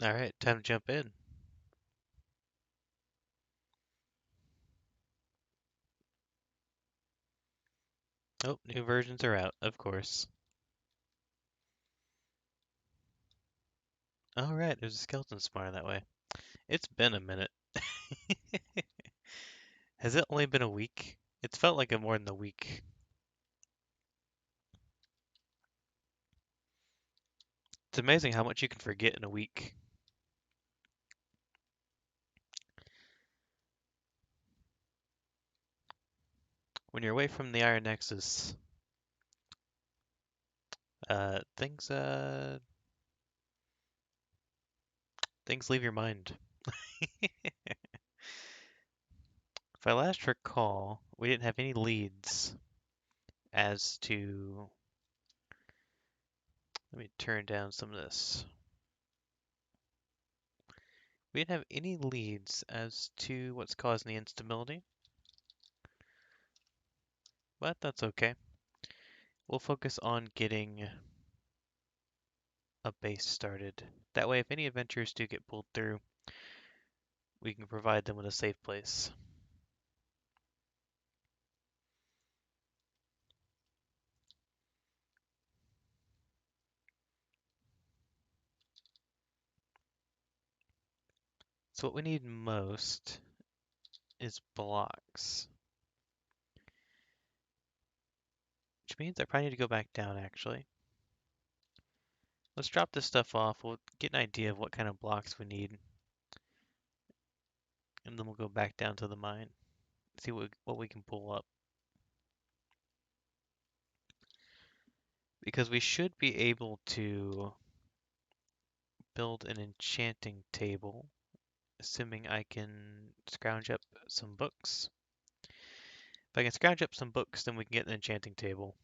All right, time to jump in. Oh, new versions are out, of course. All right, there's a skeleton spawner that way. It's been a minute. Has it only been a week? It's felt like more than a week. It's amazing how much you can forget in a week. When you're away from the Iron Nexus, things things leave your mind. If I last recall, we didn't have any leads as to. Let me turn down some of this. We didn't have any leads as to what's causing the instability, but that's okay. We'll focus on getting a base started. That way, if any adventurers do get pulled through, we can provide them with a safe place. So what we need most is blocks, which means I probably need to go back down actually. Let's drop this stuff off. We'll get an idea of what kind of blocks we need, and then we'll go back down to the mine, see what we can pull up. Because we should be able to build an enchanting table, assuming I can scrounge up some books. If I can scrounge up some books, then we can get an enchanting table.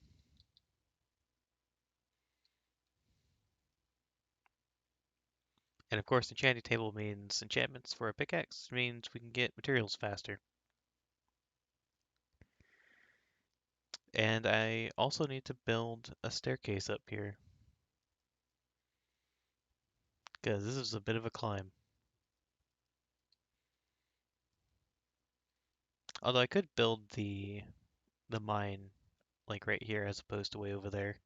And of course, enchanting table means enchantments for a pickaxe, means we can get materials faster. And I also need to build a staircase up here, because this is a bit of a climb. Although I could build the mine like right here as opposed to way over there.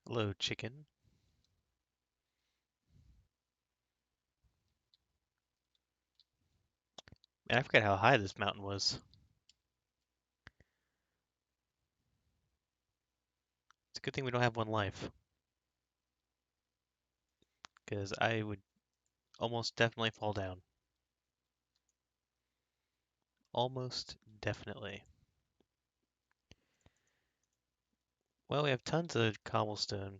Hello, chicken. Man, I forgot how high this mountain was. It's a good thing we don't have one life, because I would almost definitely fall down. Almost definitely. Well, we have tons of cobblestone,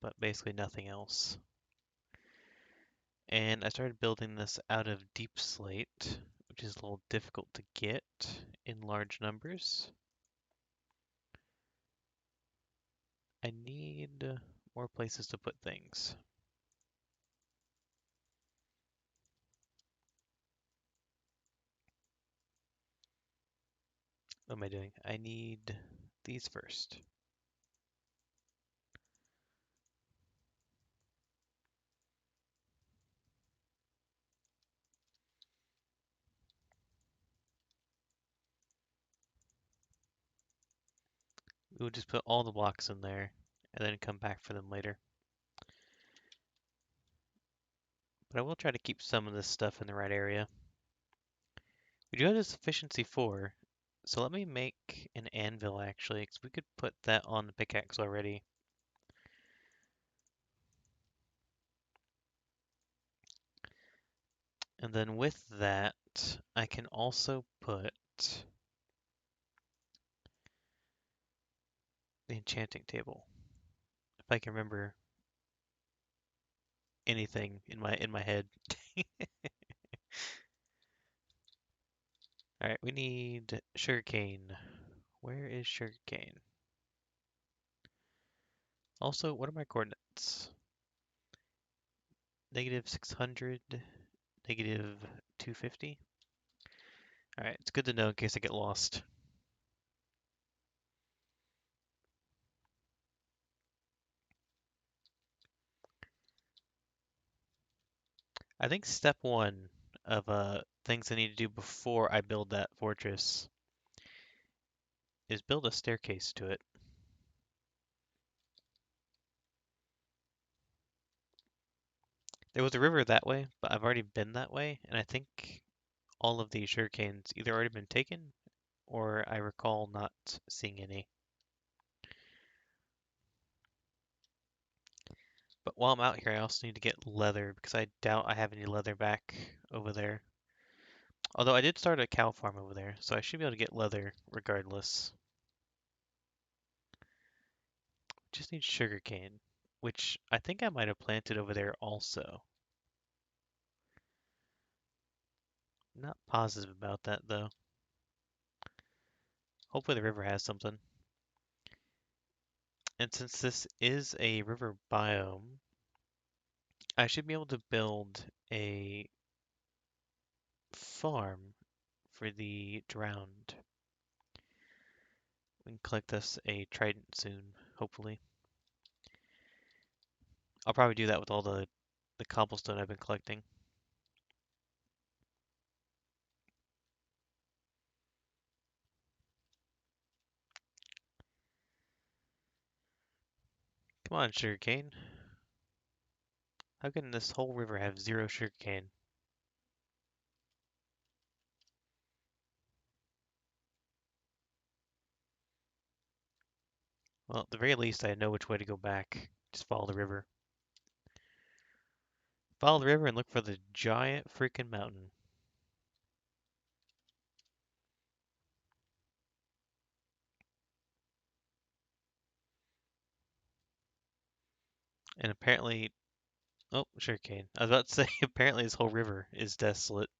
but basically nothing else. And I started building this out of deep slate, which is a little difficult to get in large numbers. I need more places to put things. What am I doing? I need these first. We'll just put all the blocks in there and then come back for them later. But I will try to keep some of this stuff in the right area. We do have this efficiency 4, so let me make an anvil actually, because we could put that on the pickaxe already. And then with that, I can also put the enchanting table. If I can remember anything in my head. All right, we need sugarcane. Where is sugarcane? Also, what are my coordinates? Negative 600, negative 250. Alright, it's good to know in case I get lost. I think step one of things I need to do before I build that fortress is build a staircase to it. There was a river that way, but I've already been that way, and I think all of the sugarcane's either already been taken or I recall not seeing any. But while I'm out here, I also need to get leather because I doubt I have any leather back over there. Although I did start a cow farm over there, so I should be able to get leather regardless. Just need sugarcane, which I think I might have planted over there also. Not positive about that though. Hopefully the river has something. And since this is a river biome, I should be able to build a farm for the drowned. We can collect us a trident soon, hopefully. I'll probably do that with all the cobblestone I've been collecting. Come on, sugarcane. How can this whole river have zero sugarcane? Well, at the very least, I know which way to go back. Just follow the river. Follow the river and look for the giant freaking mountain. And apparently, oh, sugarcane. I was about to say, apparently this whole river is desolate.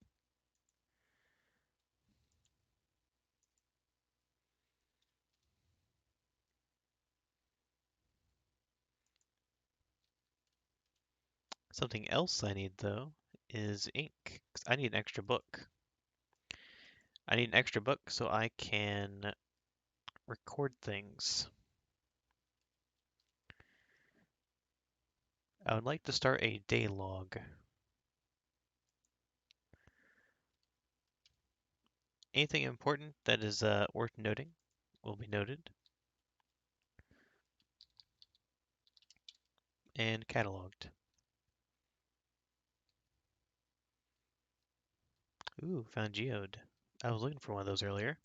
Something else I need, though, is ink. 'Cause I need an extra book. I need an extra book so I can record things. I would like to start a day log. Anything important that is worth noting will be noted and cataloged. Ooh, found geode. I was looking for one of those earlier.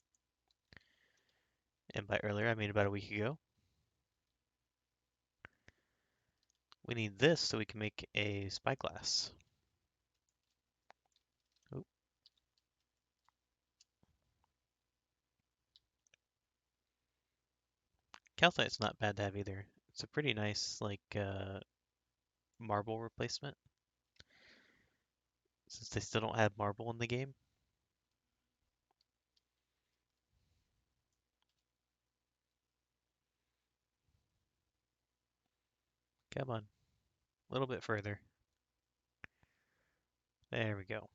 And by earlier, I mean about a week ago. We need this so we can make a spyglass. Ooh. Calcite's not bad to have either. It's a pretty nice, like, marble replacement, since they still don't have marble in the game. Come on, a little bit further. There we go.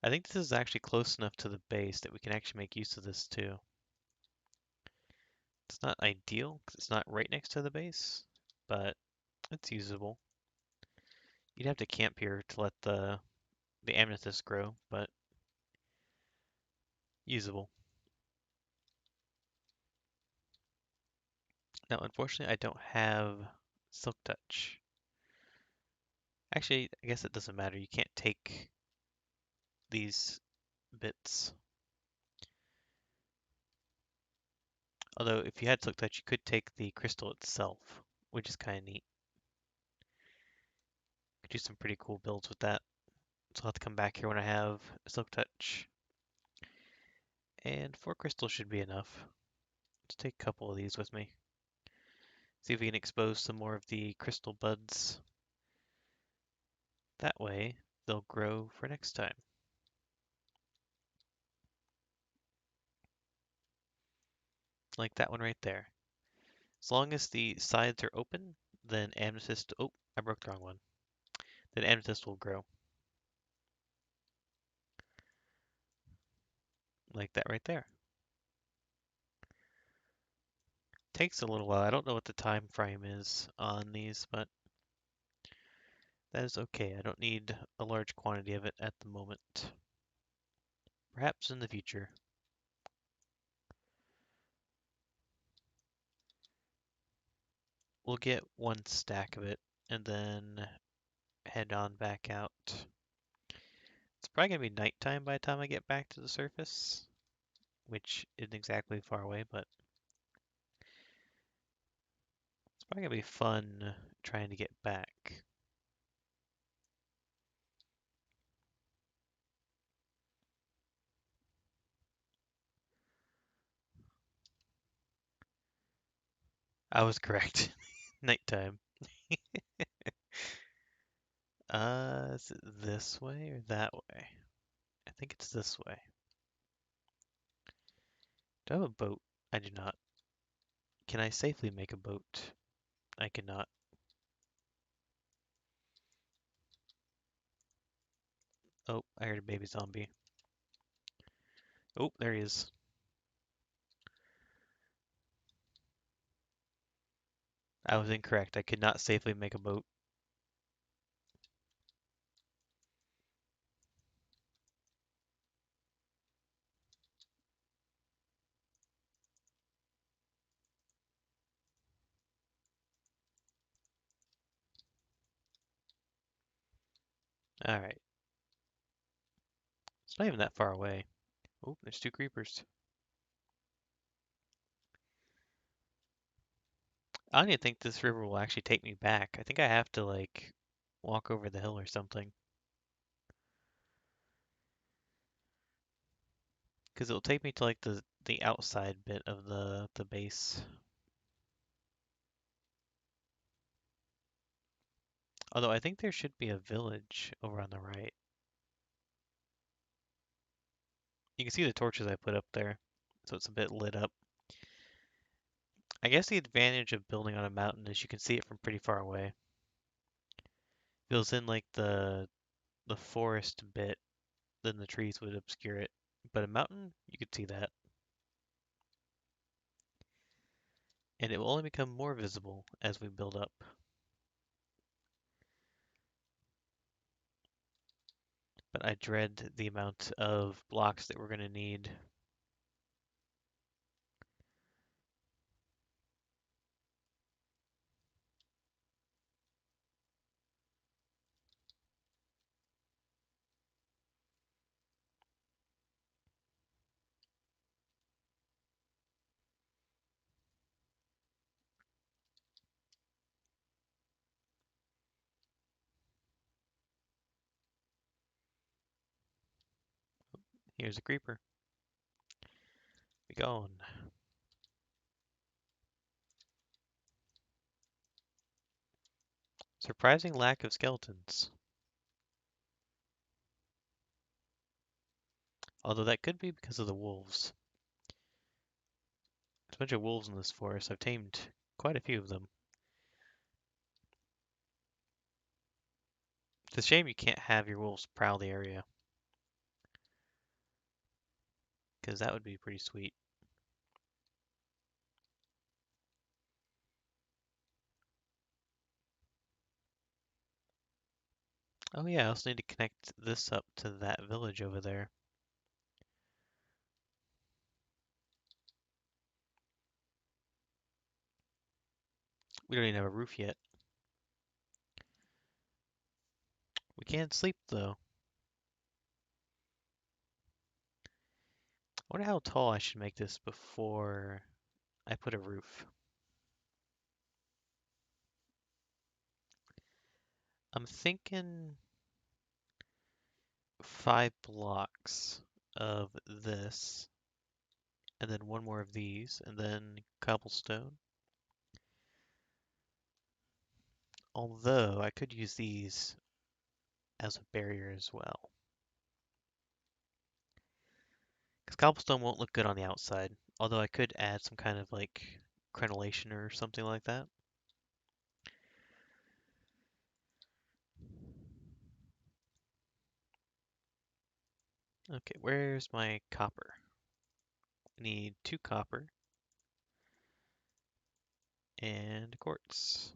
I think this is actually close enough to the base that we can actually make use of this too. It's not ideal because it's not right next to the base, but it's usable. You'd have to camp here to let the amethyst grow, but usable. Now, unfortunately, I don't have Silk Touch. Actually, I guess it doesn't matter. You can't take these bits. Although, if you had Silk Touch, you could take the crystal itself, which is kind of neat. Could do some pretty cool builds with that. So I'll have to come back here when I have Silk Touch. And 4 crystals should be enough. Let's take a couple of these with me. See if we can expose some more of the crystal buds. That way, they'll grow for next time. Like that one right there. As long as the sides are open, then amethyst... Oh, I broke the wrong one. then amethyst will grow. Like that right there. Takes a little while. I don't know what the time frame is on these, but that is okay. I don't need a large quantity of it at the moment. Perhaps in the future. We'll get one stack of it and then head on back out. It's probably going to be nighttime by the time I get back to the surface, which isn't exactly far away, but it's probably going to be fun trying to get back. I was correct. Nighttime. Is it this way or that way? I think it's this way. Do I have a boat? I do not. Can I safely make a boat? I cannot. Oh, I heard a baby zombie. Oh, there he is. I was incorrect. I could not safely make a boat. Alright. It's not even that far away. Oh, there's two creepers. I don't even think this river will actually take me back. I think I have to, like, walk over the hill or something. Because it'll take me to, like, the outside bit of the base. Although I think there should be a village over on the right. You can see the torches I put up there, so it's a bit lit up. I guess the advantage of building on a mountain is you can see it from pretty far away. If it was in like the forest bit, then the trees would obscure it. But a mountain, you could see that. And it will only become more visible as we build up. But I dread the amount of blocks that we're going to need. Here's a creeper. Be gone. Surprising lack of skeletons. Although that could be because of the wolves. There's a bunch of wolves in this forest. I've tamed quite a few of them. It's a shame you can't have your wolves prowl the area. Because that would be pretty sweet. Oh yeah, I also need to connect this up to that village over there. We don't even have a roof yet. We can't sleep though. I wonder how tall I should make this before I put a roof. I'm thinking 5 blocks of this, and then one more of these, and then cobblestone. Although I could use these as a barrier as well. Because cobblestone won't look good on the outside. Although I could add some kind of like crenellation or something like that. Okay, where's my copper? We need 2 copper and quartz.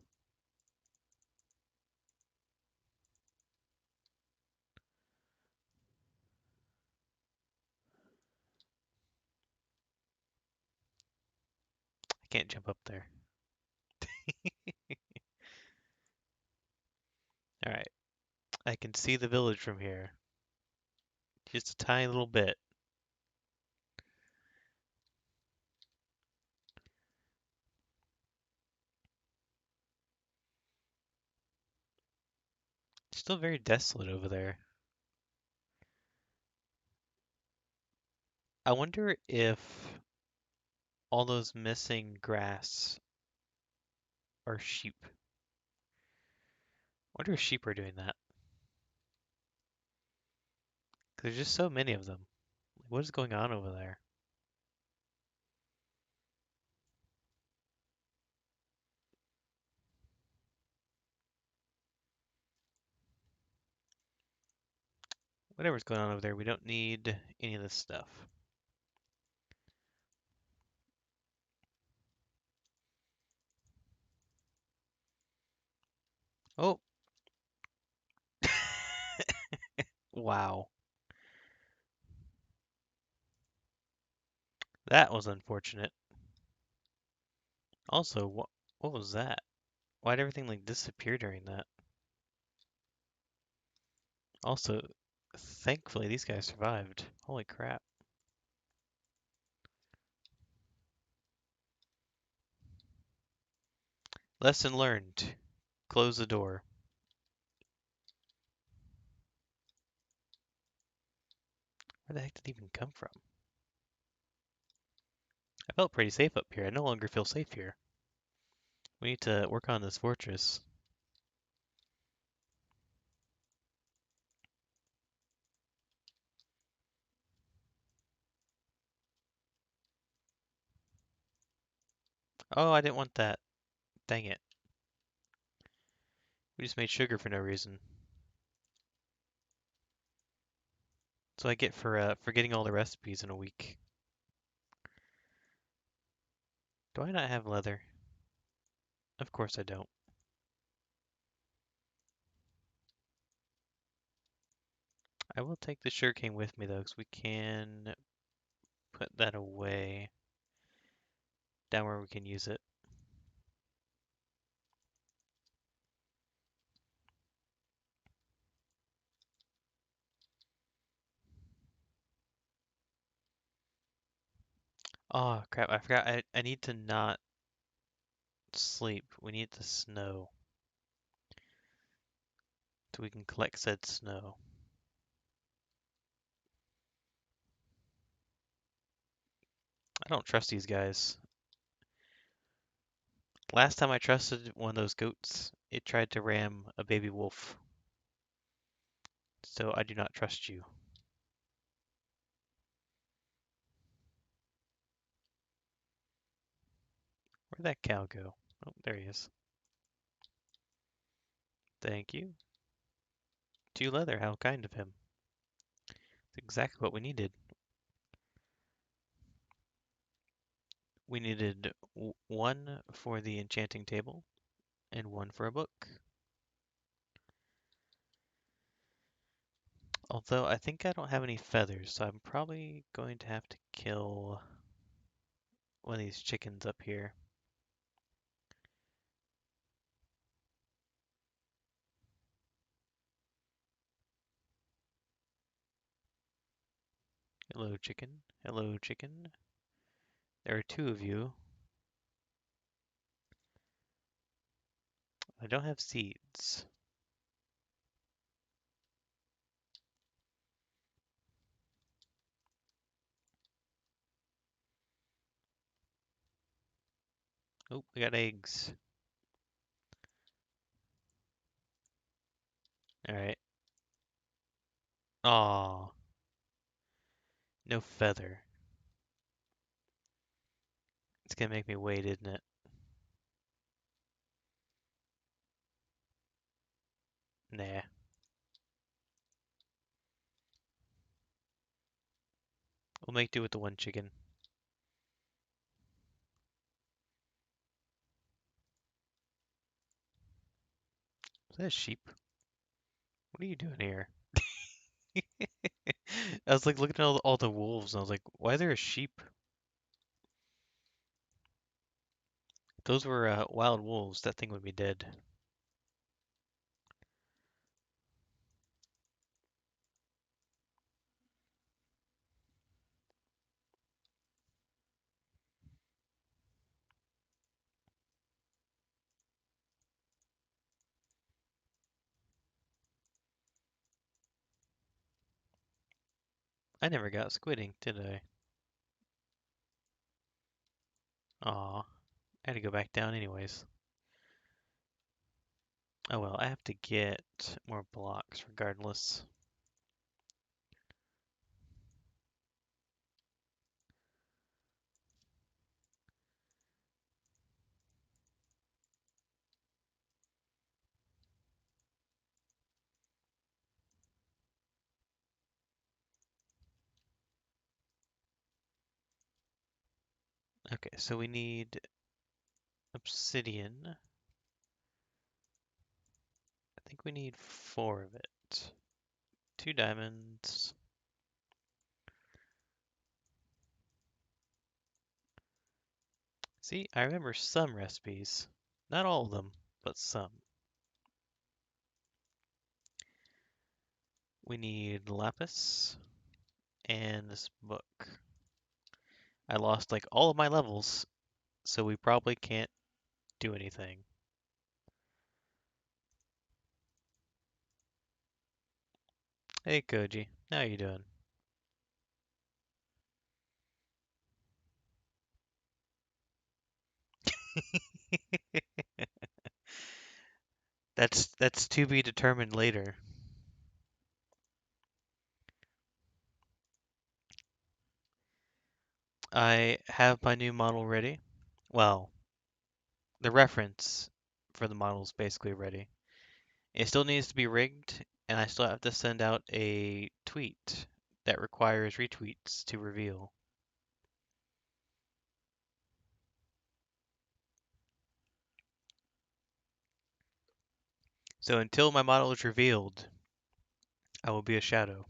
I can't jump up there. Alright, I can see the village from here. Just a tiny little bit. Still very desolate over there. I wonder if all those missing grass are sheep. I wonder if sheep are doing that. 'Cause there's just so many of them. What is going on over there? Whatever's going on over there, we don't need any of this stuff. Oh! Wow. That was unfortunate. Also, what was that? Why'd everything like disappear during that? Also, thankfully these guys survived. Holy crap. Lesson learned. Close the door. Where the heck did it even come from? I felt pretty safe up here. I no longer feel safe here. We need to work on this fortress. Oh, I didn't want that. Dang it. We just made sugar for no reason. So I get for forgetting all the recipes in a week. Do I not have leather? Of course I don't. I will take the sugarcane with me though, because we can put that away down where we can use it. Oh crap, I forgot I need to not sleep. We need the snow. So we can collect said snow. I don't trust these guys. Last time I trusted one of those goats, it tried to ram a baby wolf. So I do not trust you. Where'd that cow go? Oh, there he is. Thank you. 2 leather, how kind of him. It's exactly what we needed. We needed 1 for the enchanting table and 1 for a book. Although I think I don't have any feathers, so I'm probably going to have to kill one of these chickens up here. Hello, chicken. Hello, chicken. There are 2 of you. I don't have seeds. Oh, we got eggs. Alright. Aw, no feather. It's gonna make me wait, isn't it? Nah. We'll make do with the one chicken. Is that a sheep? What are you doing here? I was like looking at all the wolves and I was like, why is there a sheep? If those were wild wolves, that thing would be dead. I never got squid ink, did I? Aw, I had to go back down anyways. Oh well, I have to get more blocks regardless. Okay, so we need obsidian. I think we need 4 of it. 2 diamonds. See, I remember some recipes. Not all of them, but some. We need lapis and this book. I lost like all of my levels, so we probably can't do anything. Hey Koji, how you doing? That's to be determined later. I have my new model ready. Well, the reference for the model is basically ready. It still needs to be rigged, and I still have to send out a tweet that requires retweets to reveal. So until my model is revealed, I will be a shadow.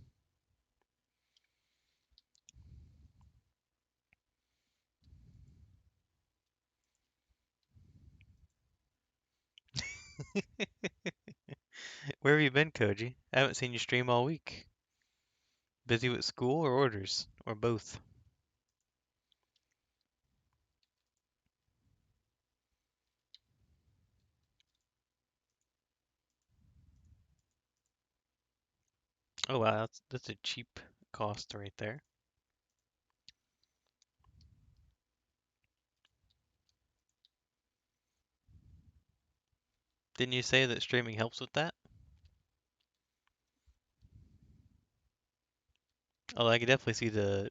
Where have you been, Koji? I haven't seen you stream all week. Busy with school or orders, or both? Oh wow, that's a cheap cost right there. Didn't you say that streaming helps with that? Oh, I can definitely see the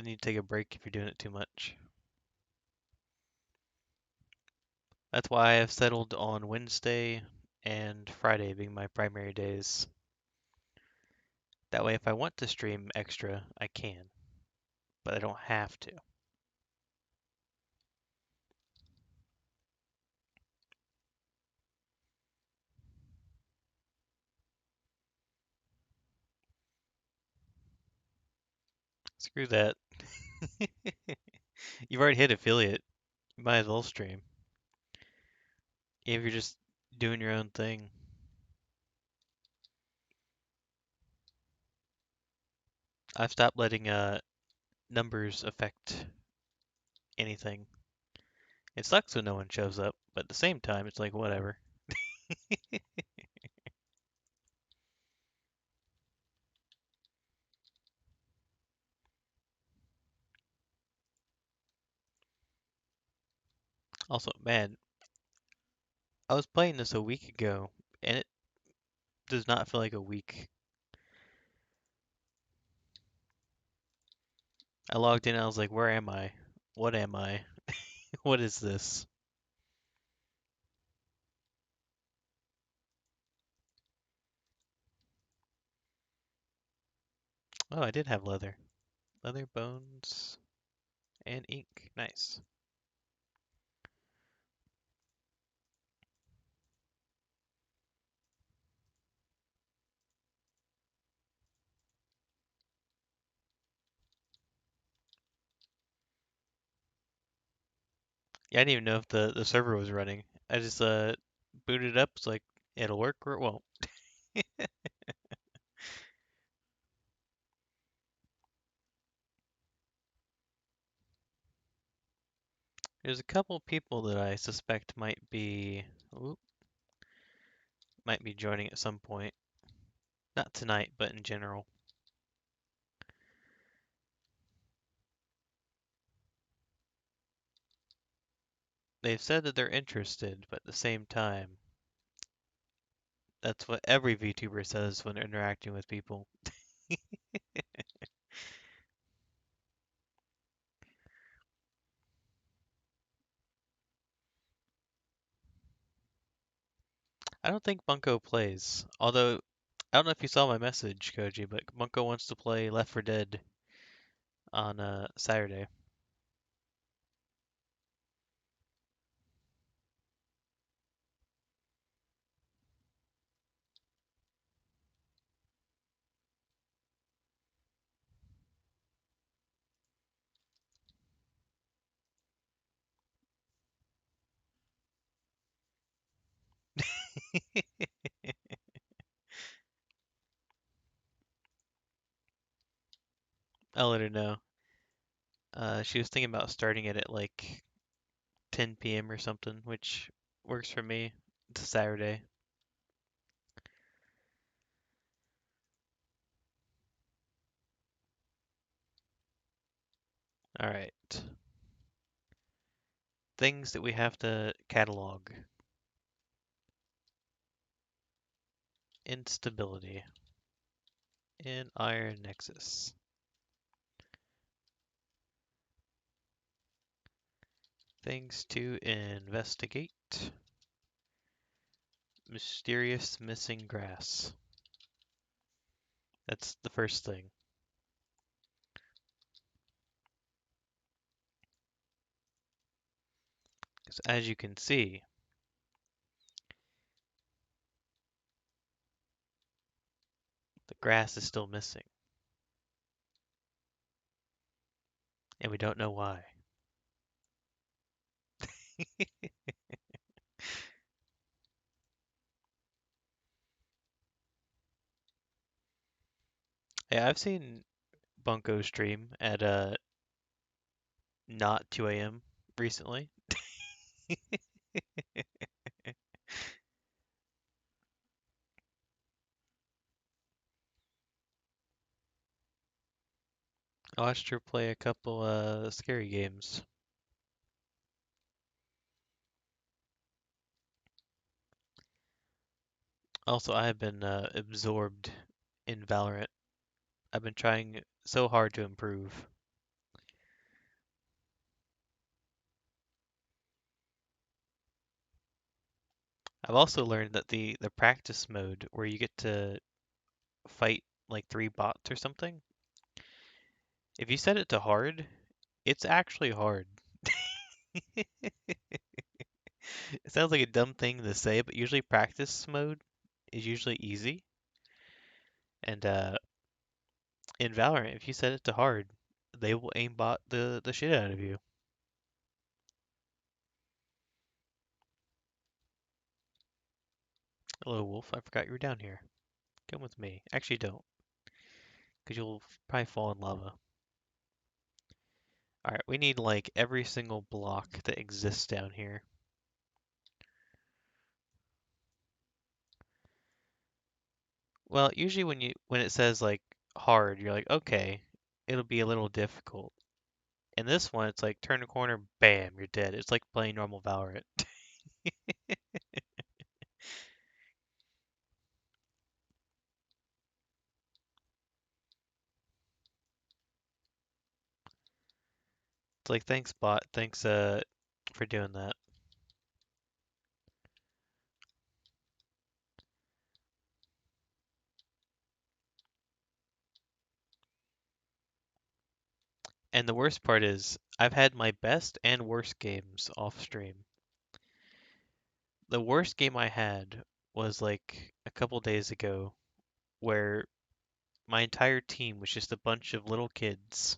need to take a break if you're doing it too much. That's why I've settled on Wednesday and Friday being my primary days. That way, if I want to stream extra, I can, but I don't have to. Screw that. You've already hit affiliate. You might as well stream. If you're just doing your own thing. I've stopped letting numbers affect anything. It sucks when no one shows up, but at the same time, it's like whatever. Also, man, I was playing this a week ago, and it does not feel like a week. I logged in, and I was like, where am I? What am I? What is this? Oh, I did have leather. Leather bones and ink. Nice. Yeah, I didn't even know if the server was running. I just booted it up. It's like it'll work or it won't. There's a couple people that I suspect might be joining at some point. Not tonight, but in general. They've said that they're interested, but at the same time, that's what every VTuber says when they're interacting with people. I don't think Bunko plays. Although, I don't know if you saw my message, Koji, but Bunko wants to play Left 4 Dead on Saturday. I'll let her know. She was thinking about starting it at like 10 p.m. or something, which works for me. It's a Saturday. All right. Things that we have to catalog. Instability in Iron Nexus. Things to investigate. Mysterious missing grass. That's the first thing. Because as you can see, the grass is still missing. And we don't know why. Yeah, I've seen Bunko stream at not 2 a.m. recently. I watched her play a couple scary games. Also, I have been absorbed in Valorant. I've been trying so hard to improve. I've also learned that the practice mode where you get to fight like 3 bots or something, if you set it to hard, it's actually hard. It sounds like a dumb thing to say, but usually practice mode is usually easy. And in Valorant, if you set it to hard, they will aimbot the shit out of you. Hello, Wolf. I forgot you were down here. Come with me. Actually, don't, because you'll probably fall in lava. Alright, we need like every single block that exists down here. Well, usually when it says like hard, you're like, okay, it'll be a little difficult. In this one, it's like turn a corner, bam, you're dead. It's like playing normal Valorant. It's like thanks bot, thanks for doing that. And the worst part is, I've had my best and worst games off stream. The worst game I had was like a couple days ago, where my entire team was just a bunch of little kids,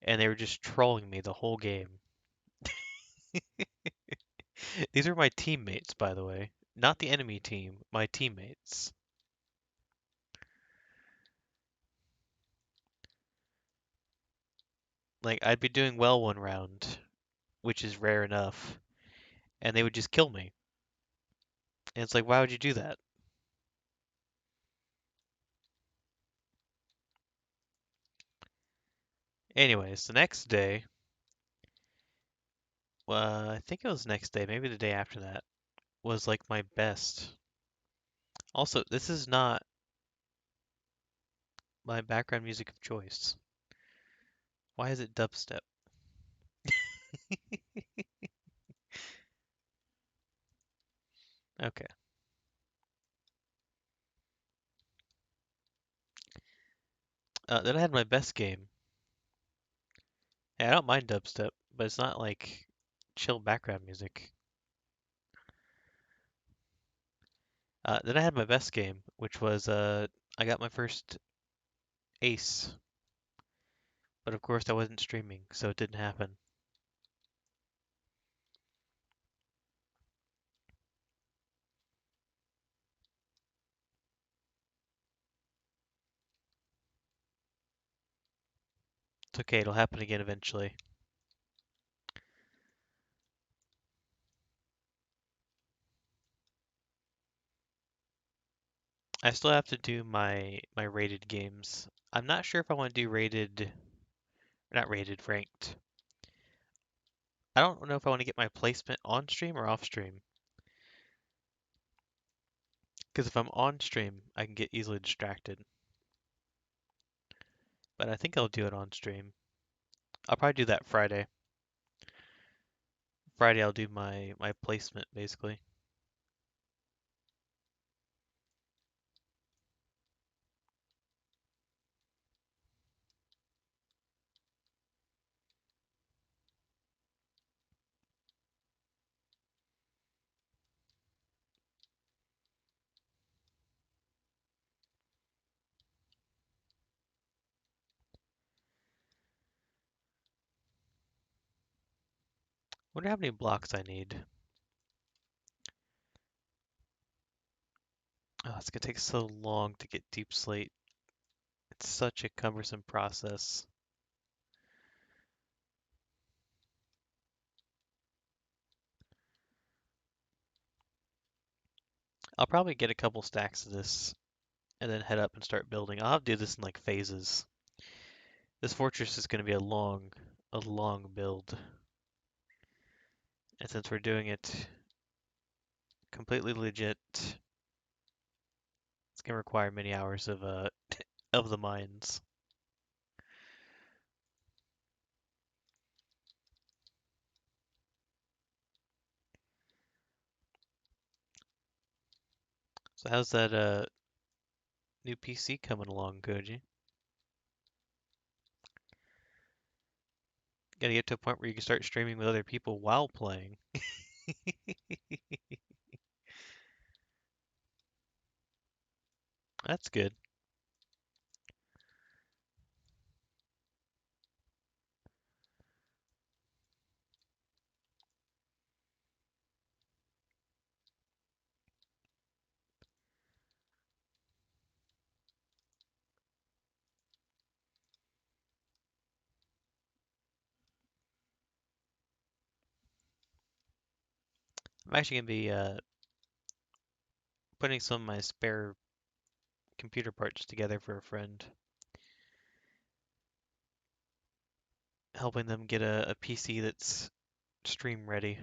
and they were just trolling me the whole game. These are my teammates, by the way. Not the enemy team, my teammates. Like, I'd be doing well one round, which is rare enough, and they would just kill me. And it's like, why would you do that? Anyways, the next day, I think it was the next day, maybe the day after that, was like my best. Also, this is not my background music of choice. Why is it dubstep? Okay. Then I had my best game. Hey, I don't mind dubstep, but it's not like chill background music. Then I had my best game, which was I got my first ace, but of course I wasn't streaming, so it didn't happen. It's okay, it'll happen again eventually. I still have to do my rated games. I'm not sure if I want to do rated, not rated, ranked. I don't know if I want to get my placement on stream or off stream. Because if I'm on stream, I can get easily distracted. But I think I'll do it on stream. I'll probably do that Friday. Friday I'll do my placement basically. Wonder how many blocks I need. Oh, it's gonna take so long to get deep slate. It's such a cumbersome process. I'll probably get a couple stacks of this and then head up and start building. I'll have to do this in like phases. This fortress is gonna be a long build. And since we're doing it completely legit, it's gonna require many hours of of the mines. So how's that new PC coming along, Koji? Gotta get to a point where you can start streaming with other people while playing. That's good. I'm actually gonna be putting some of my spare computer parts together for a friend, helping them get a PC that's stream ready.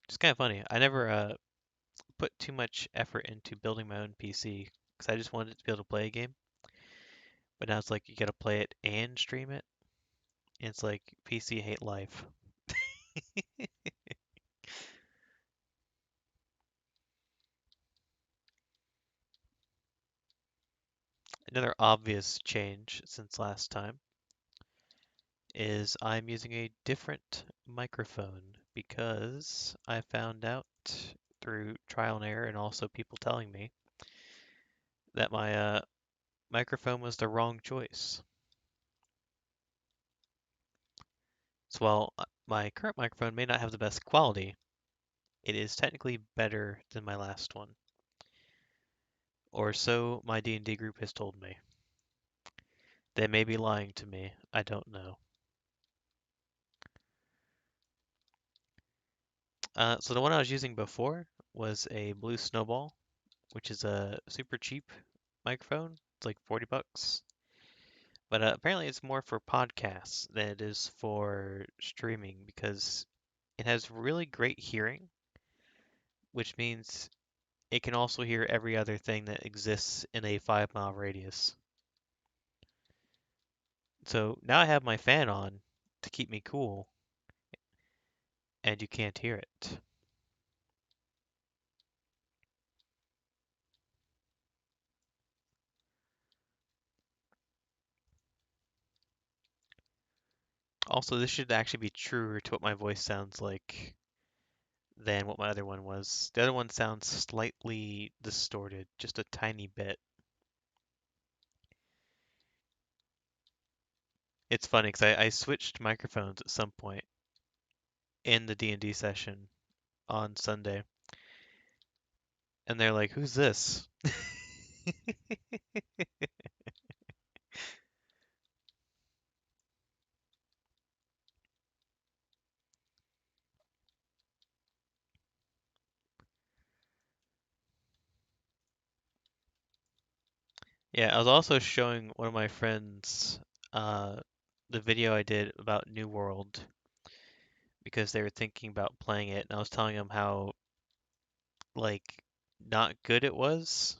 It's kind of funny. I never put too much effort into building my own PC because I just wanted to be able to play a game. But now it's like you gotta play it and stream it. And it's like PC hate life. Another obvious change since last time is I'm using a different microphone because I found out through trial and error and also people telling me that my microphone was the wrong choice. So while my current microphone may not have the best quality, it is technically better than my last one. Or so my D&D group has told me. They may be lying to me, I don't know. So the one I was using before was a Blue Snowball, which is a super cheap microphone. It's like 40 bucks. But apparently it's more for podcasts than it is for streaming because it has really great hearing, which means it can also hear every other thing that exists in a 5 mile radius. So now I have my fan on to keep me cool, and you can't hear it. Also, this should actually be truer to what my voice sounds like than what my other one was. The other one sounds slightly distorted, just a tiny bit. It's funny because I switched microphones at some point in the D&D session on Sunday, and they're like, "Who's this?" Yeah, I was also showing one of my friends uh, the video I did about New World because they were thinking about playing it, and I was telling them how like not good it was,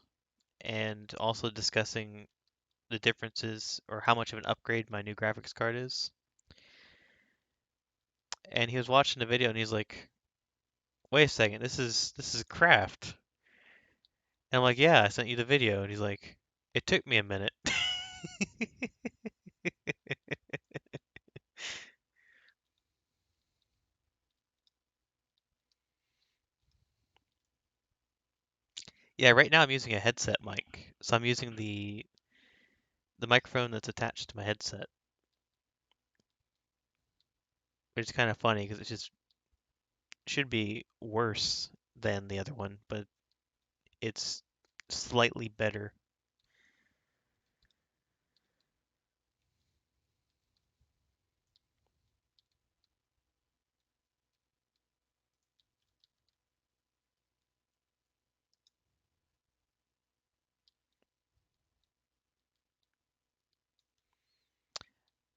and also discussing the differences or how much of an upgrade my new graphics card is. And he was watching the video and he's like, "Wait a second, this is Craft." And I'm like, "Yeah, I sent you the video." And he's like, "It took me a minute." Yeah, right now I'm using a headset mic. So I'm using the microphone that's attached to my headset, which is kind of funny because it just should be worse than the other one, but it's slightly better.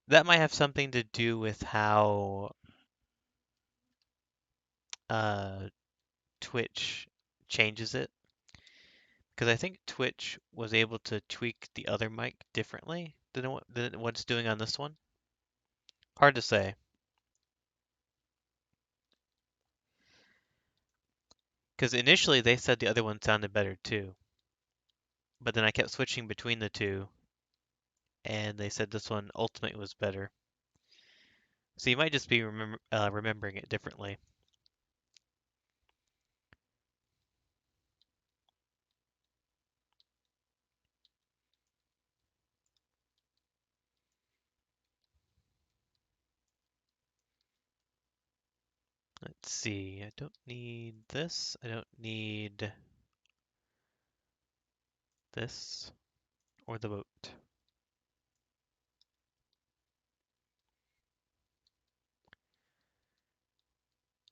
That might have something to do with how uh, Twitch changes it, because I think Twitch was able to tweak the other mic differently than what it's doing on this one. Hard to say, because initially they said the other one sounded better too, but then I kept switching between the two, and they said this one ultimately was better. So you might just be remembering it differently. Let's see. I don't need this. I don't need this or the boat.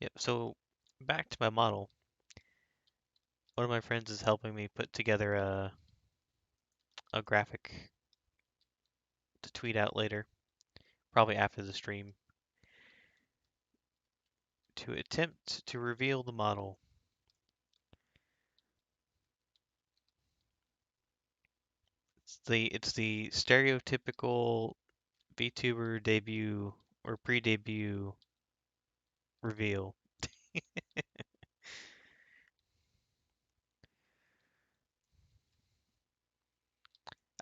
Yep. So back to my model. One of my friends is helping me put together a graphic to tweet out later, probably after the stream, to attempt to reveal the model. It's the stereotypical VTuber debut or pre-debut reveal.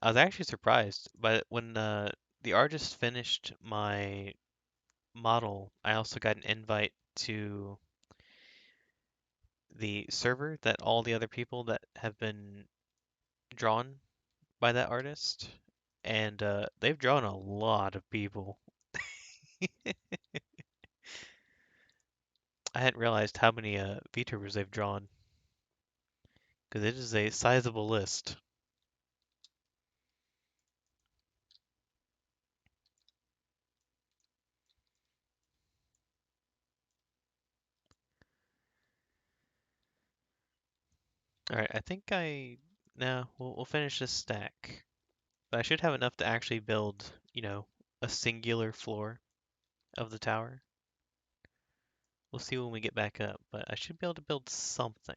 I was actually surprised, but when the artist finished my model, I also got an invite to the server that all the other people that have been drawn by that artist, and they've drawn a lot of people. I hadn't realized how many VTubers they've drawn, because it is a sizable list. All right, I think no, we'll finish this stack, but I should have enough to actually build, a singular floor of the tower. We'll see when we get back up, but I should be able to build something.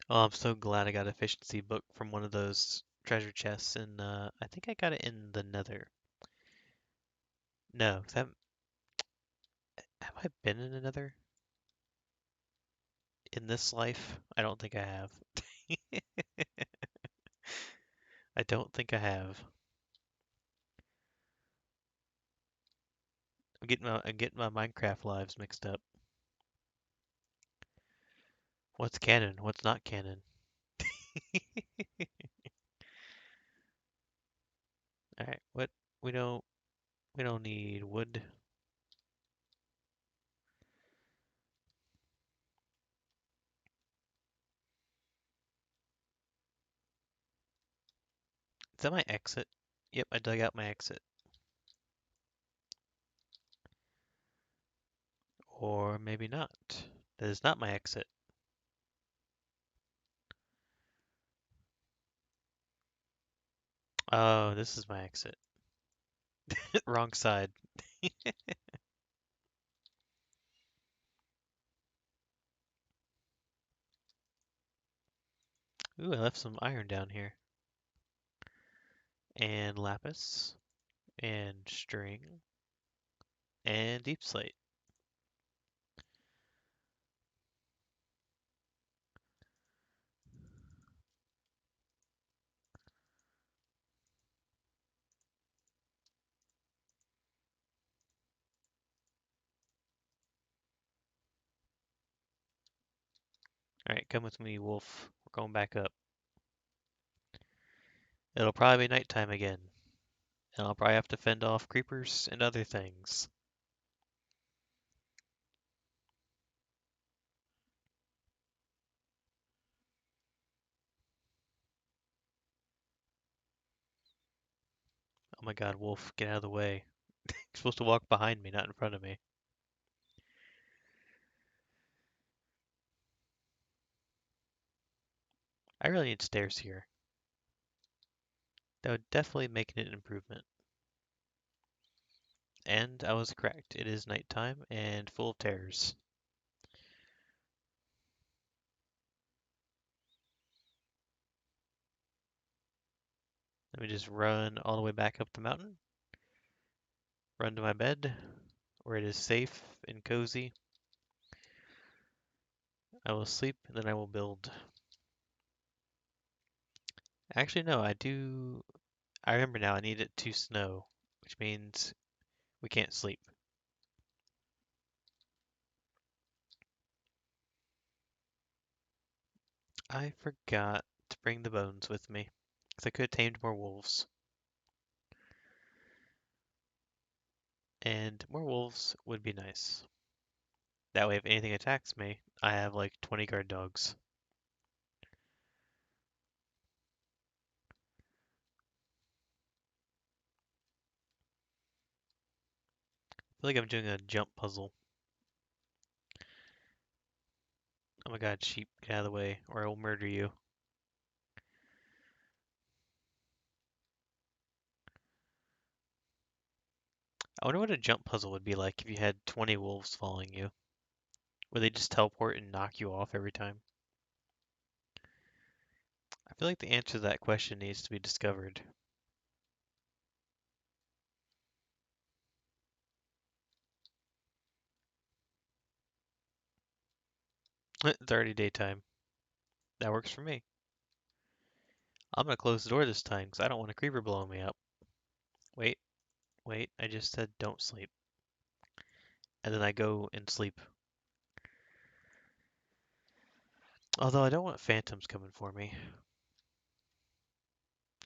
Oh, I'm so glad I got efficiency book from one of those treasure chests, and I think I got it in the Nether. No, have I been in the Nether in this life? I don't think I have. I don't think I have. I'm getting my Minecraft lives mixed up. What's canon? What's not canon? All right, what we don't we don't need wood. Is that my exit? Yep, I dug out my exit. Or maybe not. That is not my exit. Oh, this is my exit. Wrong side. Ooh, I left some iron down here. And lapis. And string. And deep slate. Alright, come with me, wolf. We're going back up. It'll probably be nighttime again. And I'll probably have to fend off creepers and other things. Oh my god, wolf, get out of the way. You're supposed to walk behind me, not in front of me. I really need stairs here. That would definitely make it an improvement. And I was correct. It is nighttime and full of terrors. Let me just run all the way back up the mountain. Run to my bed, where it is safe and cozy. I will sleep, and then I will build. Actually, no, I do. I remember now, I need it to snow, which means we can't sleep. I forgot to bring the bones with me, because I could have tamed more wolves. And more wolves would be nice. That way, if anything attacks me, I have like 20 guard dogs. I feel like I'm doing a jump puzzle. Oh my god, sheep, get out of the way, or I will murder you. I wonder what a jump puzzle would be like if you had 20 wolves following you. Would they just teleport and knock you off every time? I feel like the answer to that question needs to be discovered. It's already daytime. That works for me. I'm gonna close the door this time because I don't want a creeper blowing me up. Wait, wait, I just said don't sleep. And then I go and sleep. Although I don't want phantoms coming for me.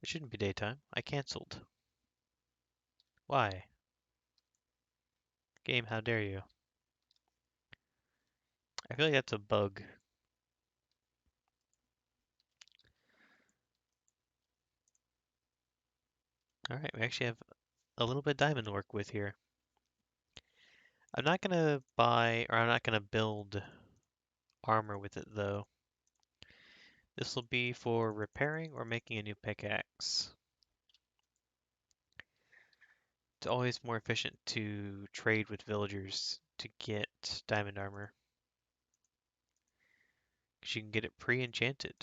It shouldn't be daytime. I canceled. Why? Game, how dare you? I feel like that's a bug. Alright, we actually have a little bit of diamond to work with here. I'm not gonna buy, or I'm not gonna build armor with it though. This will be for repairing or making a new pickaxe. It's always more efficient to trade with villagers to get diamond armor, because you can get it pre-enchanted.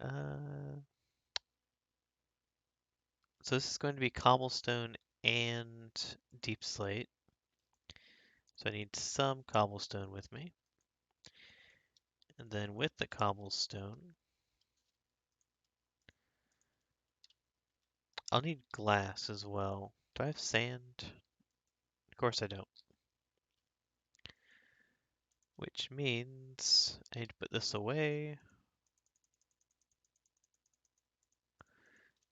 Uh, so this is going to be cobblestone and deep slate. So I need some cobblestone with me. And then with the cobblestone, I'll need glass as well. Do I have sand? Of course I don't. Which means I need to put this away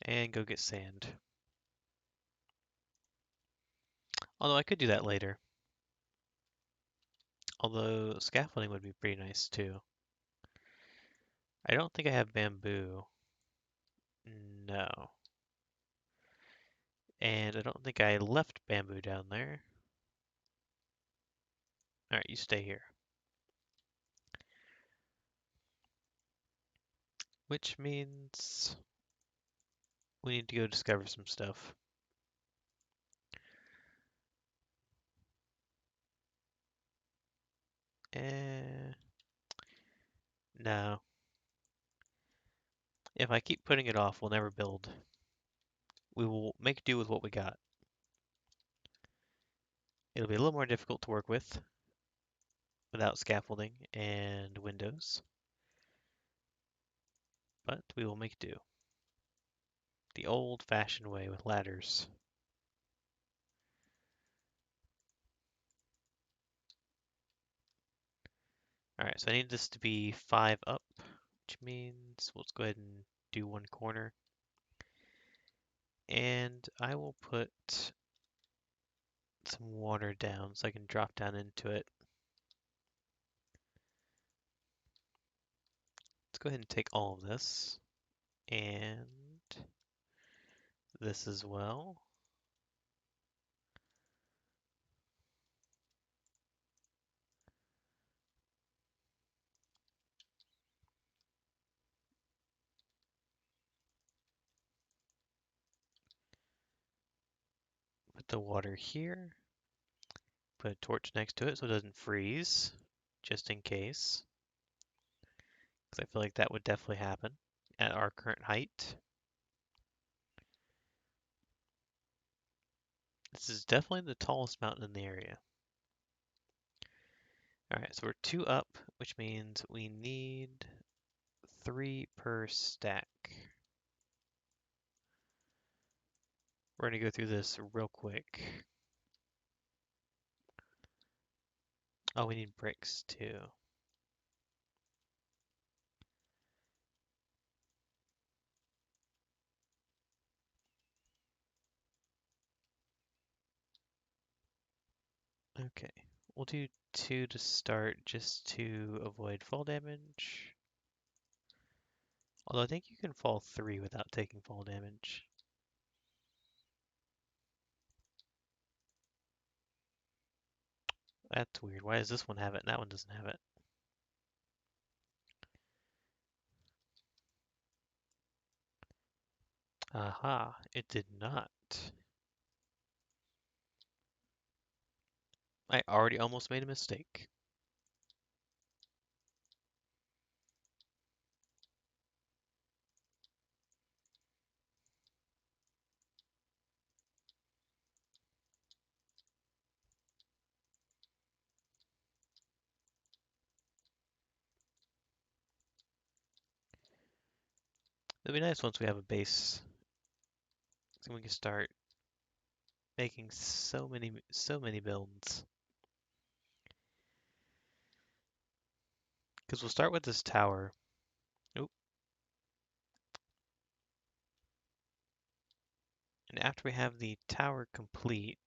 and go get sand. Although I could do that later. Although scaffolding would be pretty nice too. I don't think I have bamboo. No. And I don't think I left bamboo down there. Alright, you stay here. Which means we need to go discover some stuff. Eh, no. If I keep putting it off, we'll never build. We will make do with what we got. It'll be a little more difficult to work with without scaffolding and windows, but we will make do. The old-fashioned way with ladders. Alright, so I need this to be 5 up, which means let's go ahead and do one corner. And I will put some water down so I can drop down into it. Let's go ahead and take all of this and this as well. Put the water here. Put a torch next to it so it doesn't freeze, just in case. Because I feel like that would definitely happen at our current height. This is definitely the tallest mountain in the area. Alright, so we're 2 up, which means we need 3 per stack. We're going to go through this real quick. Oh, we need bricks too. Okay, we'll do 2 to start just to avoid fall damage. Although I think you can fall 3 without taking fall damage. That's weird. Why does this one have it and that one doesn't have it? Aha, it did not. I already almost made a mistake. It'll be nice once we have a base, so we can start making so many builds. Because we'll start with this tower. Oop. And after we have the tower complete,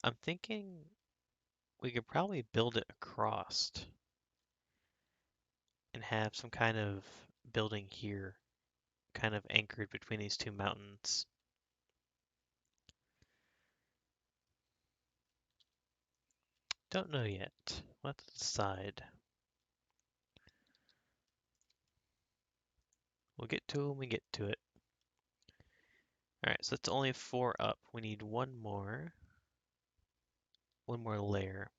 I'm thinking we could probably build it across and have some kind of building here, kind of anchored between these two mountains. Don't know yet. We'll have to decide. We'll get to it when we get to it. Alright, so it's only 4 up. We need one more layer.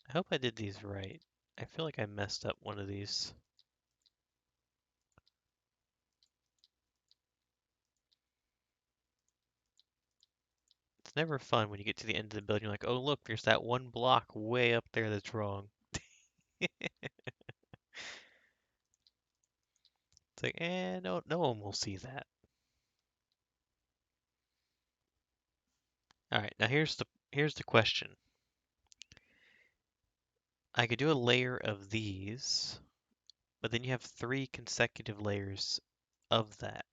I hope I did these right. I feel like I messed up one of these. It's never fun when you get to the end of the building, you're like, oh look, there's that one block way up there that's wrong. It's like, no one will see that. Alright, now here's the question. I could do a layer of these, but then you have 3 consecutive layers of that.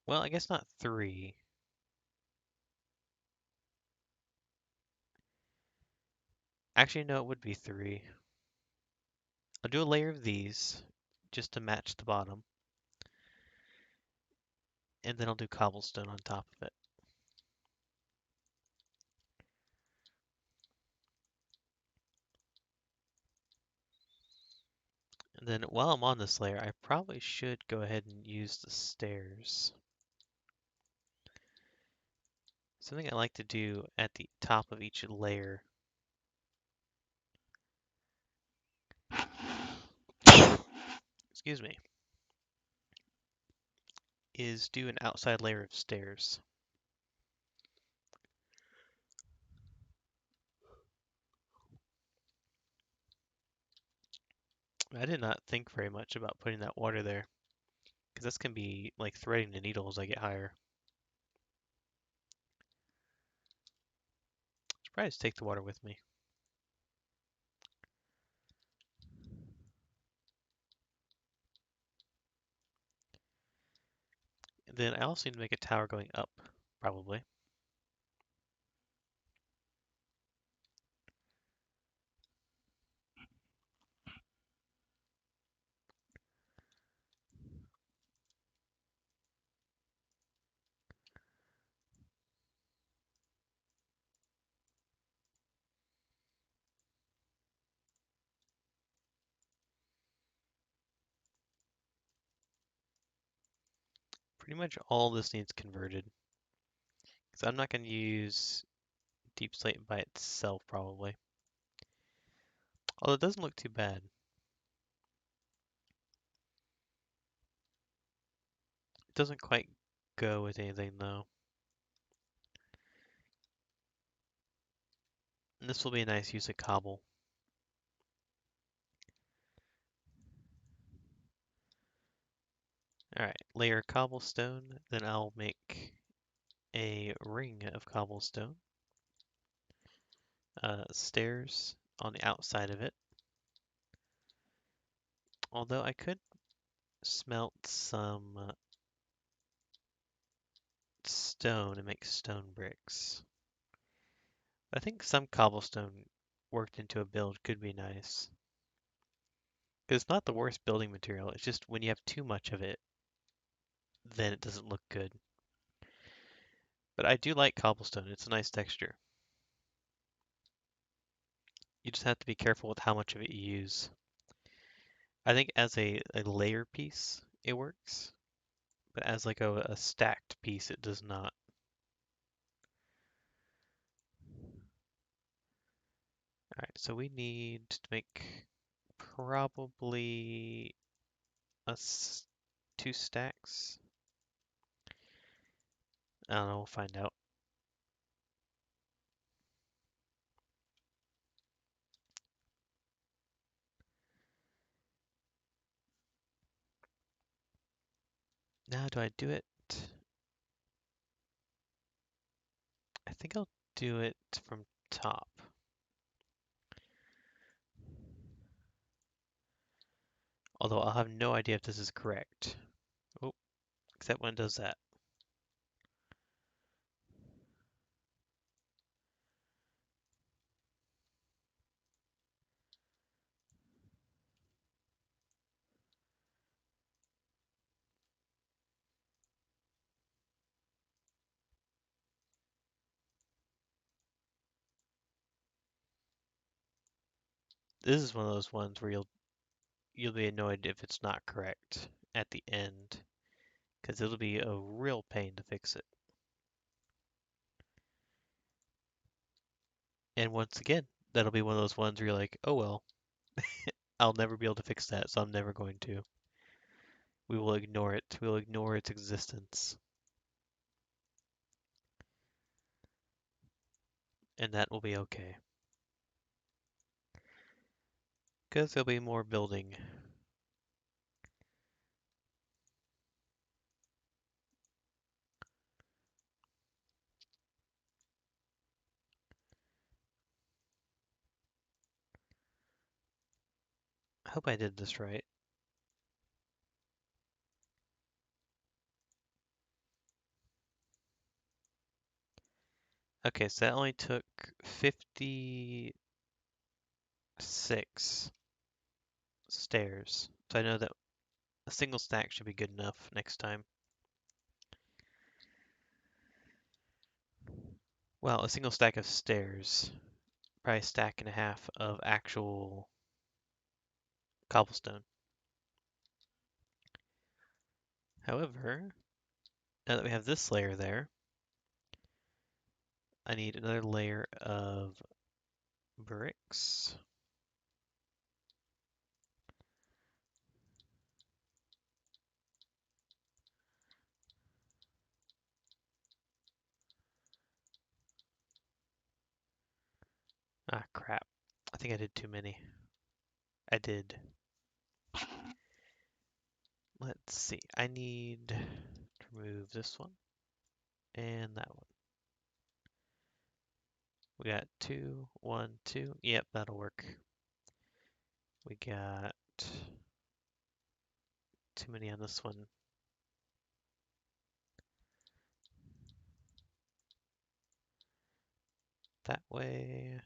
Well, I guess not 3. Actually, no, it would be 3. I'll do a layer of these, just to match the bottom. And then I'll do cobblestone on top of it. And then while I'm on this layer, I probably should go ahead and use the stairs. Something I like to do at the top of each layer. Excuse me. Is do an outside layer of stairs. I did not think very much about putting that water there, because this can be like threading the needle as I get higher. Should probably just take the water with me. And then I also need to make a tower going up, probably. Pretty much all this needs converted, because I'm not going to use deep slate by itself, probably. Although it doesn't look too bad. It doesn't quite go with anything, though. And this will be a nice use of cobble. Alright, layer cobblestone, then I'll make a ring of cobblestone. Stairs on the outside of it. Although I could smelt some stone and make stone bricks. I think some cobblestone worked into a build could be nice. Because it's not the worst building material, it's just when you have too much of it, then it doesn't look good. But I do like cobblestone, it's a nice texture. You just have to be careful with how much of it you use. I think as a layer piece, it works. But as like a stacked piece, it does not. Alright, so we need to make probably us 2 stacks. I don't know, we'll find out. Now, do I do it? I think I'll do it from top. Although I'll have no idea if this is correct. Oh, except when it does that. This is one of those ones where you'll be annoyed if it's not correct at the end, because it'll be a real pain to fix it. And once again, that'll be one of those ones where you're like, oh well, I'll never be able to fix that, so I'm never going to. We will ignore it. We will ignore its existence. And that will be okay. Because there'll be more building. I hope I did this right. Okay, so that only took 56 stairs. So I know that a single stack should be good enough next time. Well, a single stack of stairs. Probably a stack and a half of actual cobblestone. However, now that we have this layer there, I need another layer of bricks. Ah, crap. I think I did too many. I did. Let's see. I need to remove this one and that one. We got 2, 1, 2. Yep, that'll work. We got too many on this one. That way.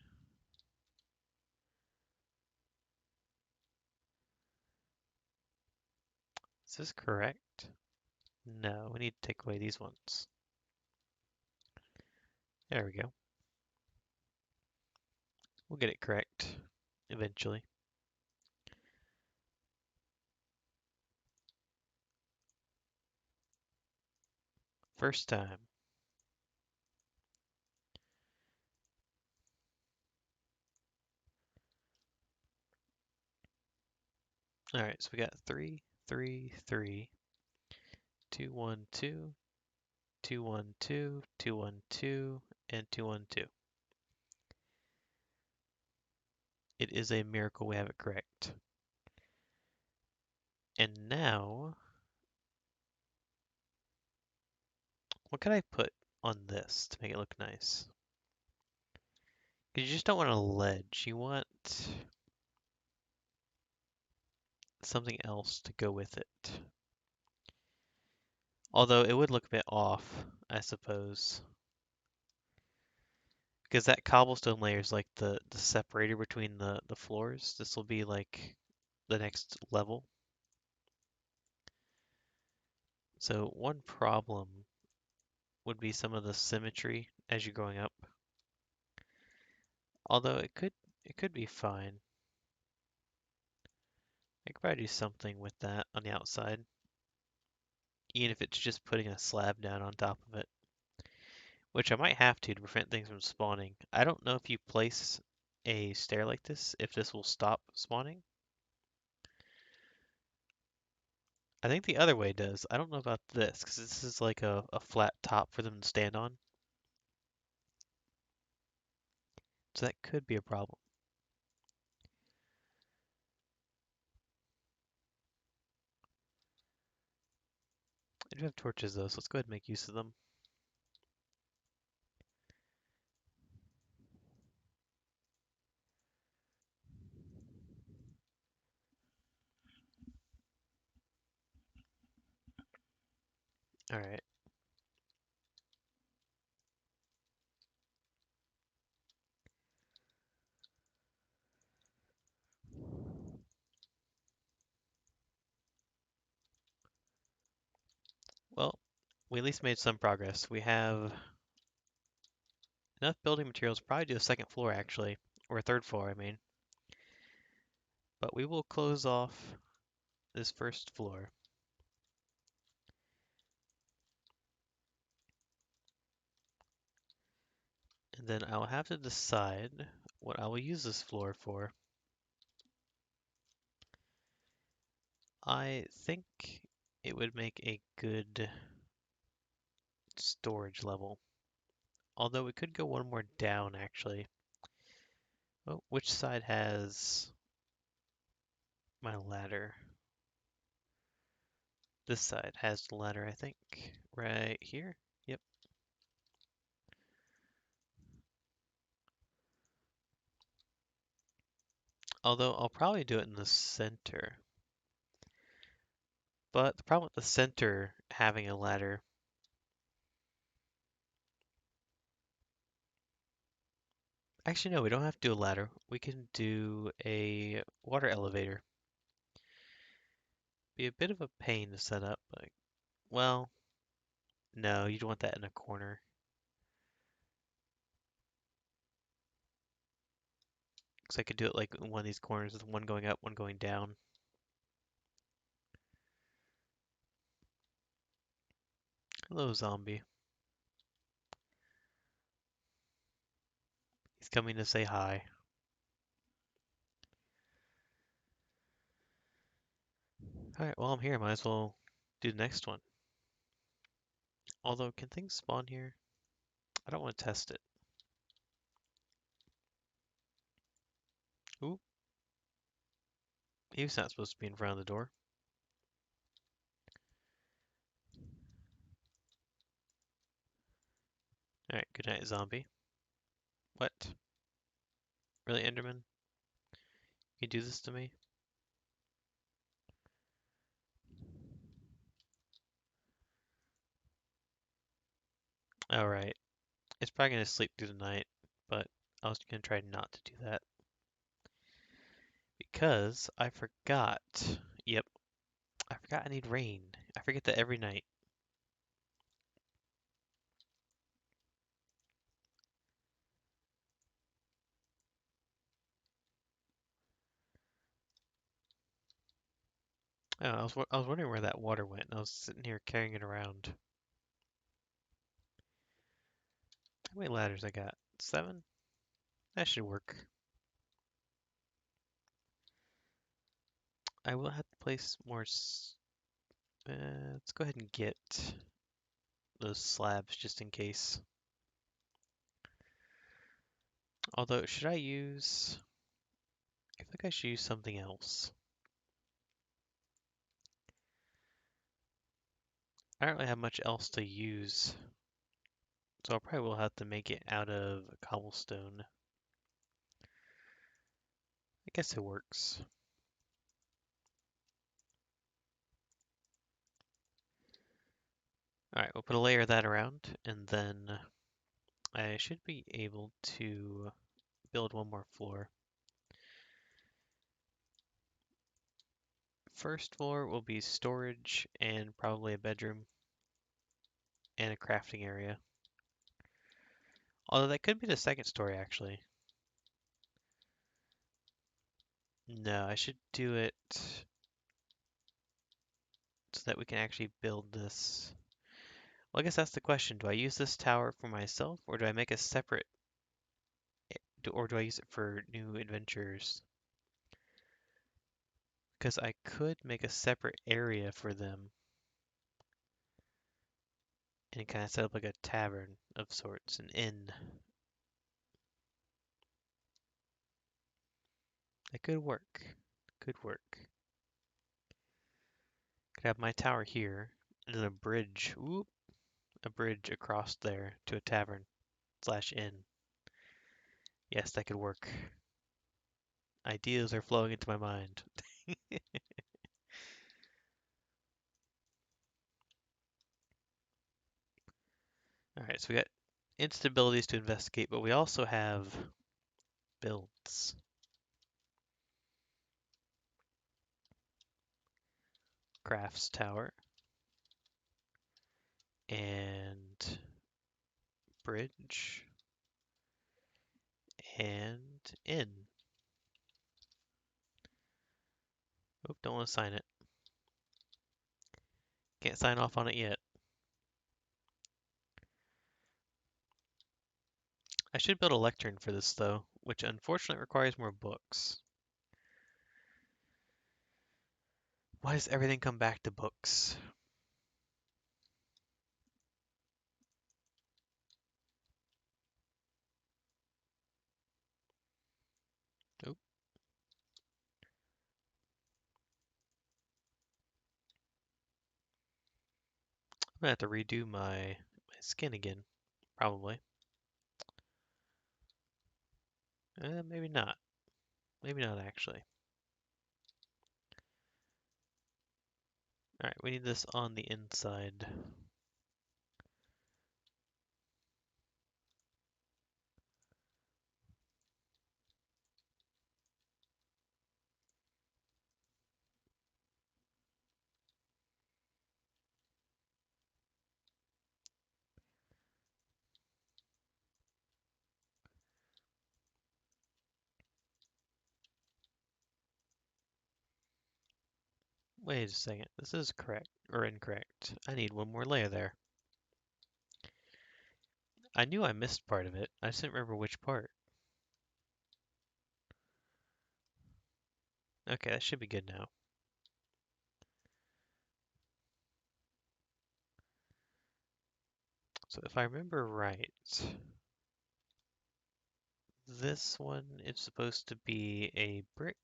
Is this correct? No, we need to take away these ones. There we go. We'll get it correct eventually. First time. Alright, so we got 3, 3, 3, 2, 1, 2, 2, 1, 2, 2, 1, 2, and 2, 1, 2. It is a miracle we have it correct. And now, what can I put on this to make it look nice? Because you just don't want a ledge. You want something else to go with it. Although it would look a bit off, I suppose. Because that cobblestone layer is like the separator between the floors. This will be like the next level. So one problem would be some of the symmetry as you're going up. Although it could be fine. I could probably do something with that on the outside. Even if it's just putting a slab down on top of it. Which I might have to prevent things from spawning. I don't know if you place a stair like this if this will stop spawning. I think the other way does. I don't know about this because this is like a flat top for them to stand on. So that could be a problem. I do have torches though, so let's go ahead and make use of them. Alright. Well, we at least made some progress. We have enough building materials to probably do a second floor actually, or a third floor, I mean. But we will close off this first floor. And then I'll have to decide what I will use this floor for. I think it would make a good storage level. Although we could go one more down actually. Oh, which side has my ladder? This side has the ladder, I think. Right here? Yep. Although I'll probably do it in the center. But the problem with the center having a ladder, actually no, we don't have to do a ladder. We can do a water elevator. Be a bit of a pain to set up, but well, no, you'd want that in a corner. Because I could do it like in one of these corners with one going up, one going down. Hello, zombie. He's coming to say hi. Alright, well I'm here, might as well do the next one. Although, can things spawn here? I don't want to test it. Ooh, he was not supposed to be in front of the door. Alright, good night, zombie. What? Really, Enderman? You do this to me? Alright. It's probably going to sleep through the night, but I was going to try not to do that. Because I forgot. Yep, I forgot I need rain. I forget that every night. Oh, I was wondering where that water went, and I was sitting here carrying it around. How many ladders I got? 7? That should work. I will have to place more. Let's go ahead and get those slabs just in case. Although, should I use? I think I should use something else. I don't really have much else to use, so I probably will have to make it out of cobblestone. I guess it works. Alright, we'll put a layer of that around, and then I should be able to build one more floor. First floor will be storage and probably a bedroom and a crafting area. Although that could be the second story actually. No, I should do it so that we can actually build this. Well, I guess that's the question. Do I use this tower for myself or do I make a separate or do I use it for new adventures? Because I could make a separate area for them and kind of set up like a tavern of sorts, an inn. That could work. Could work. Could have my tower here and then a bridge. Whoop, a bridge across there to a tavern slash inn. Yes, that could work. Ideas are flowing into my mind. Alright, so we got instabilities to investigate, but we also have builds. Crafts tower and bridge and inn. Oop, don't want to sign it. Can't sign off on it yet. I should build a lectern for this though, which unfortunately requires more books. Why does everything come back to books? Oop, I'm gonna have to redo my skin again, probably. Maybe not. Maybe not actually. Alright, we need this on the inside. Wait a second, this is correct, or incorrect. I need one more layer there. I knew I missed part of it, I just didn't remember which part. Okay, that should be good now. So if I remember right, this one is supposed to be a brick.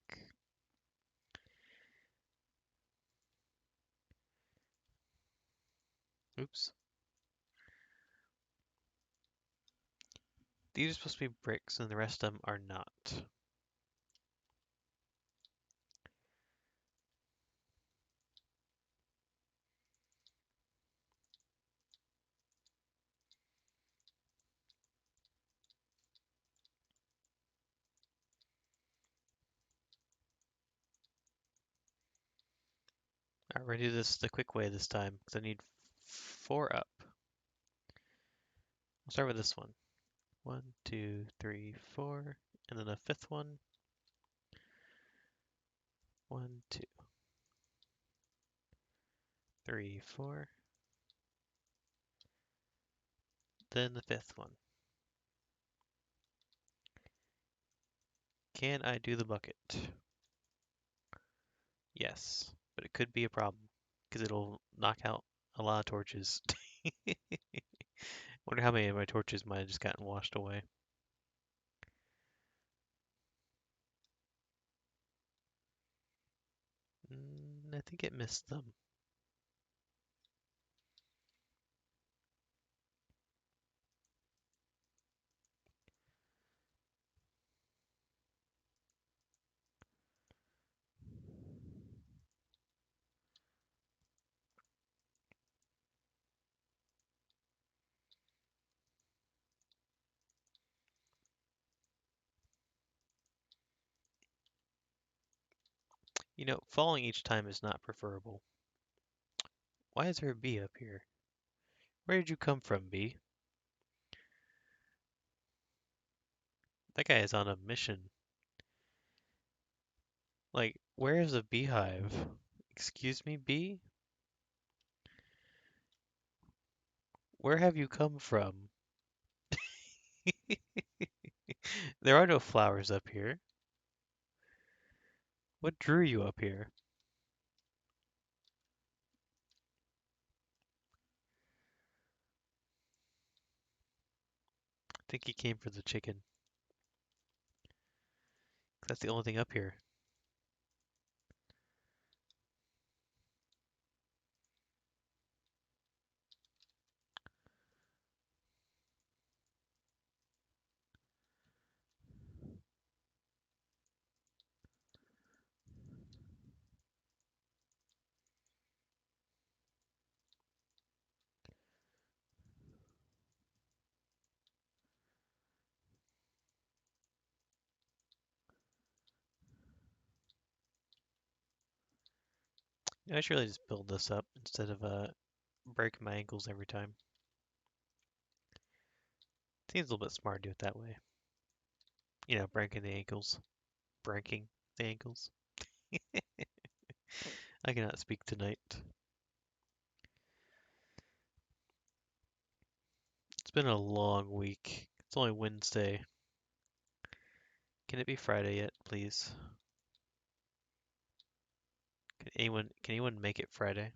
Oops. These are supposed to be bricks and the rest of them are not. Alright, we're gonna do this the quick way this time, because I need 4 up. We'll start with this one. 1, 2, 3, 4, and then a 5th one. 1, 2, 3, 4. Then the 5th one. Can I do the bucket? Yes, but it could be a problem, because it'll knock out a lot of torches. Wonder how many of my torches might have just gotten washed away. I think it missed them. You know, falling each time is not preferable. Why is there a bee up here? Where did you come from, bee? That guy is on a mission. Like, where is a beehive? Excuse me, bee? Where have you come from? There are no flowers up here. What drew you up here? I think he came for the chicken. That's the only thing up here. I should really just build this up instead of breaking my ankles every time. Seems a little bit smart to do it that way. You know, breaking the ankles. Breaking the ankles. I cannot speak tonight. It's been a long week. It's only Wednesday. Can it be Friday yet, please? Can anyone make it Friday?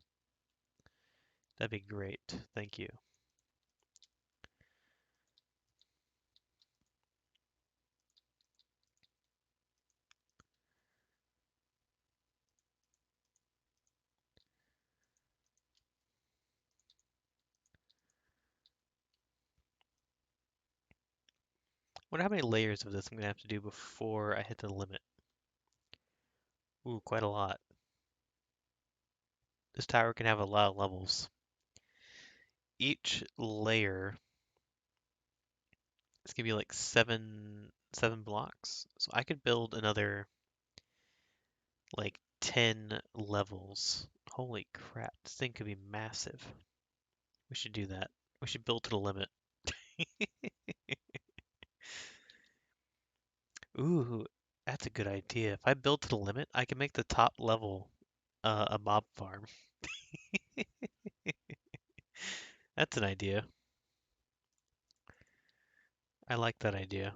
That'd be great. Thank you. Wonder how many layers of this I'm gonna have to do before I hit the limit. Ooh, quite a lot. This tower can have a lot of levels. Each layer is gonna be like seven blocks. So I could build another like 10 levels. Holy crap, this thing could be massive. We should do that. We should build to the limit. Ooh, that's a good idea. If I build to the limit, I can make the top level a mob farm. That's an idea. I like that idea.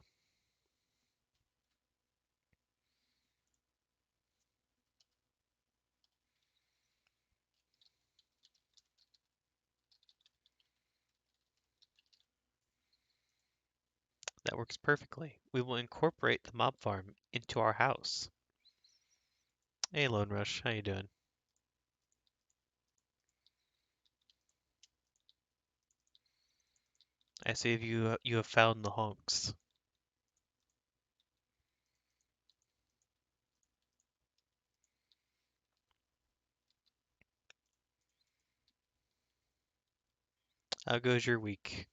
That works perfectly. We will incorporate the mob farm into our house. Hey, Lone Rush, how you doing? I see you have found the honks. How goes your week?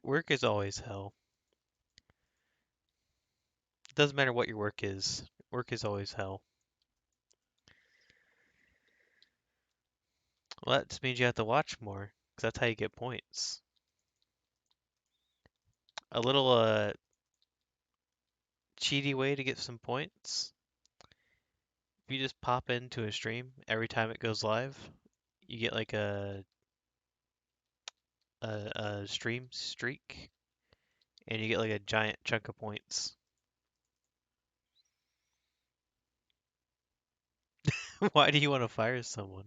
Work is always hell. It doesn't matter what your work is. Work is always hell. Well, that just means you have to watch more, because that's how you get points. A little cheaty way to get some points. If you just pop into a stream every time it goes live, you get like a stream streak, and you get like a giant chunk of points. Why do you want to fire someone?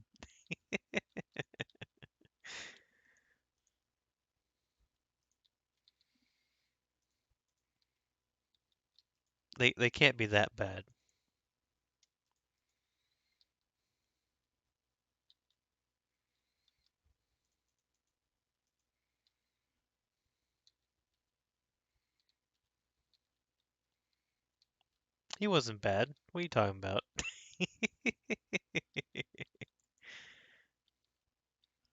They can't be that bad. He wasn't bad. What are you talking about?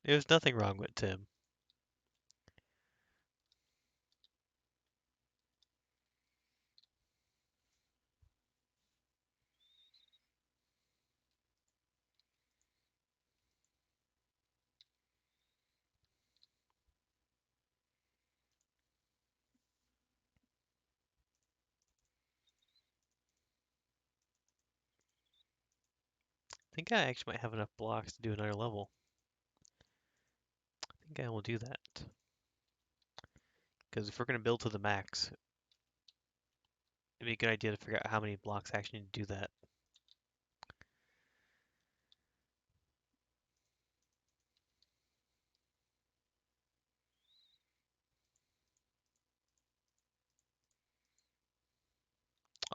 There's nothing wrong with Tim. think I actually might have enough blocks to do another level. I think I will do that. Because if we're going to build to the max, it'd be a good idea to figure out how many blocks actually need to do that.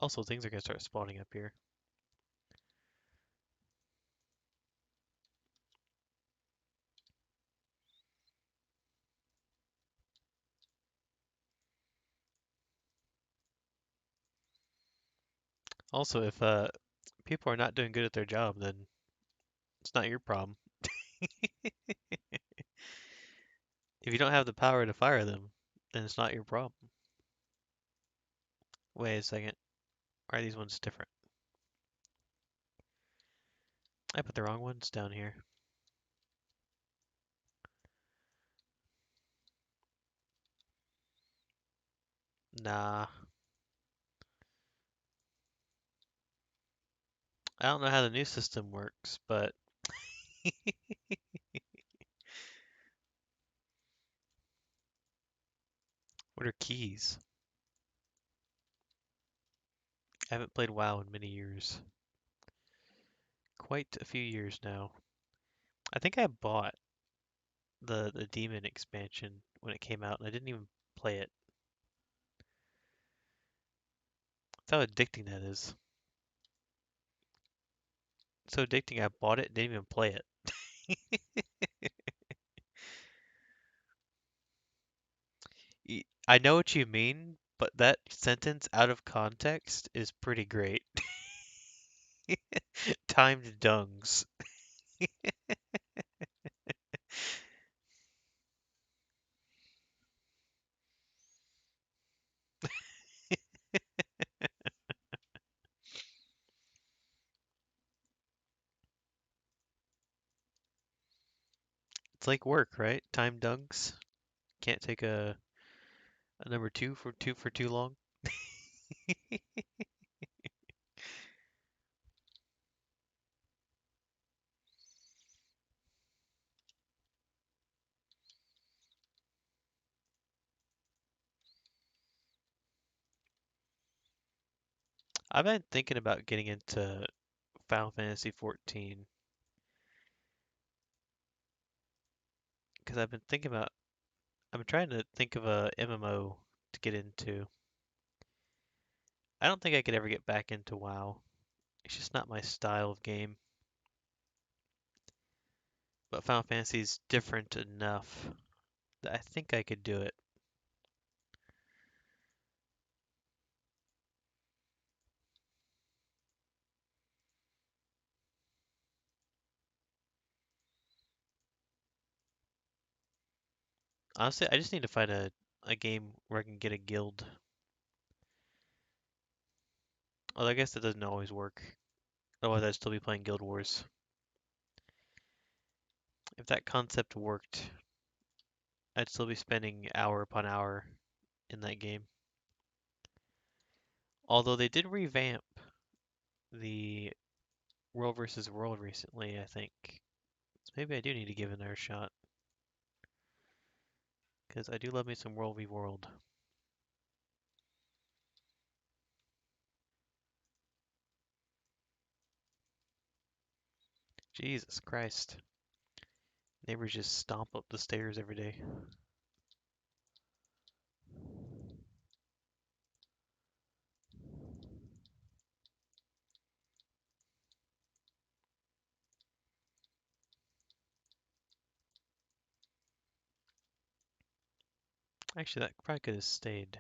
Also, things are going to start spawning up here. Also, if people are not doing good at their job, then it's not your problem. If you don't have the power to fire them, then it's not your problem. Wait a second. Why are these ones different? I put the wrong ones down here. Nah. I don't know how the new system works, but what are keys? I haven't played WoW in many years. Quite a few years now. I think I bought the demon expansion when it came out and I didn't even play it. That's how addicting that is. It's so addicting I bought it, didn't even play it. I know what you mean, but that sentence out of context is pretty great. Timed dungs. It's like work, right? Time dunks. Can't take a number two for too long. I've been thinking about getting into Final Fantasy 14 because I'm trying to think of a MMO to get into. I don't think I could ever get back into WoW. It's just not my style of game. But Final Fantasy is different enough that I think I could do it. Honestly, I just need to find a game where I can get a guild. Although I guess that doesn't always work. Otherwise, I'd still be playing Guild Wars. If that concept worked, I'd still be spending hour upon hour in that game. Although they did revamp the World versus World recently, I think. So maybe I do need to give it another shot. Because I do love me some World v World. Jesus Christ. Neighbors just stomp up the stairs every day. Actually, that probably could have stayed.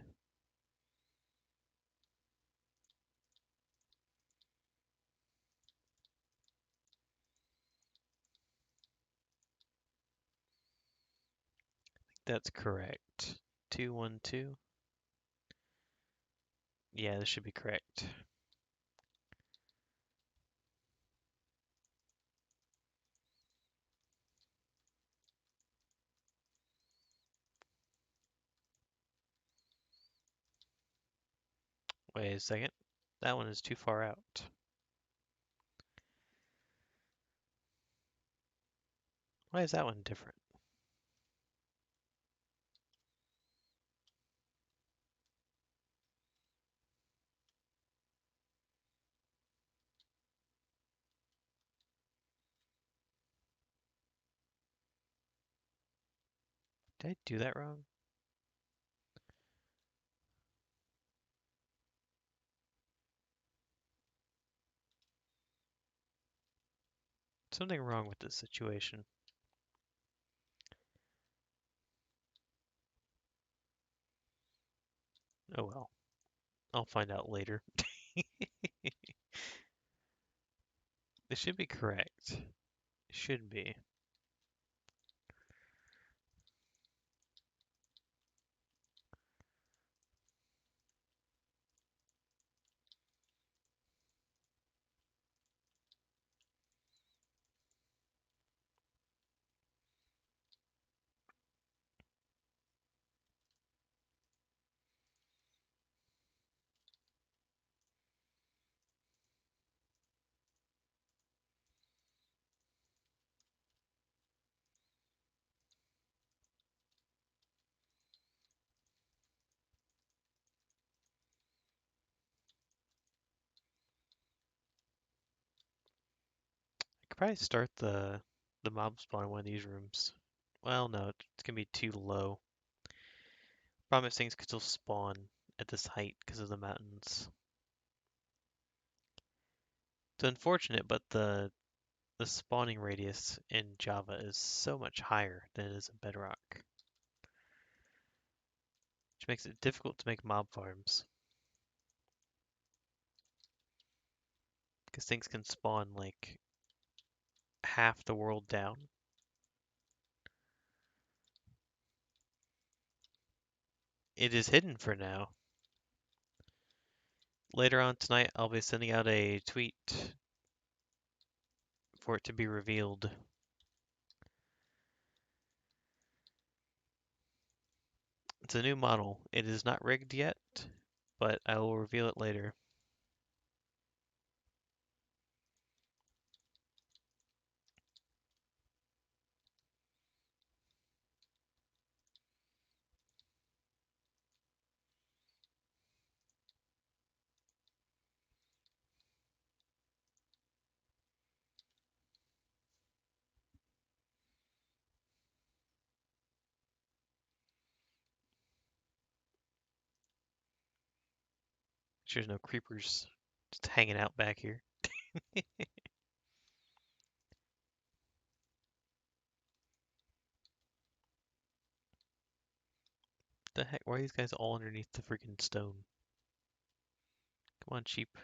That's correct. 212. Yeah, this should be correct. Wait a second. That one is too far out. Why is that one different? Did I do that wrong? Something wrong with this situation. Oh well. I'll find out later. This should be correct. Should be. I could probably start the mob spawn in one of these rooms. Well, no, it's gonna be too low. Problem is things could still spawn at this height because of the mountains. It's unfortunate, but the spawning radius in Java is so much higher than it is in Bedrock, which makes it difficult to make mob farms because things can spawn like half the world down. It is hidden for now. Later on tonight, I'll be sending out a tweet for it to be revealed. It's a new model. It is not rigged yet, but I will reveal it later. Sure, there's no creepers just hanging out back here. The heck? Why are these guys all underneath the freaking stone? Come on, sheep.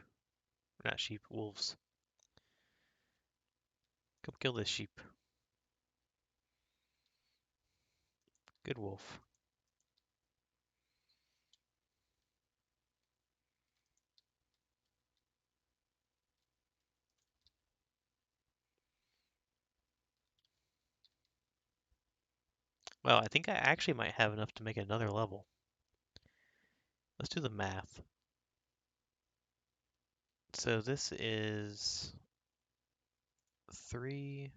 Not sheep, wolves. Come kill this sheep. Good wolf. Well, I think I actually might have enough to make another level. Let's do the math. So this is 3.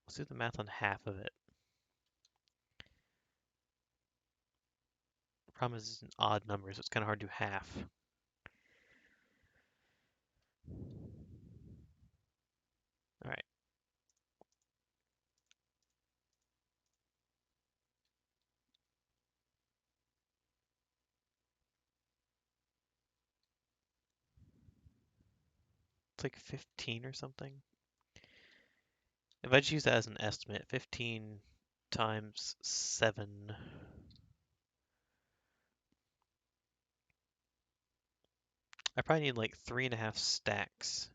Let's do the math on half of it. The problem is it's an odd number, so it's kind of hard to do half. Alright. It's like 15 or something. If I just use that as an estimate, 15 times 7. I probably need like 3.5 stacks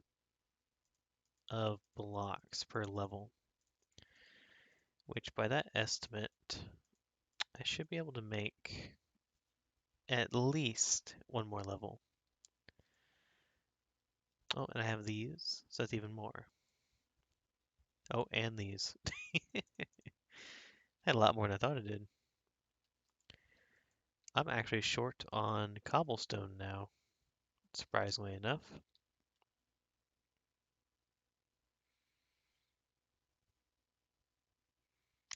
of blocks per level, which by that estimate, I should be able to make at least one more level. Oh, and I have these, so that's even more. Oh, and these. I had a lot more than I thought it did. I'm actually short on cobblestone now, surprisingly enough.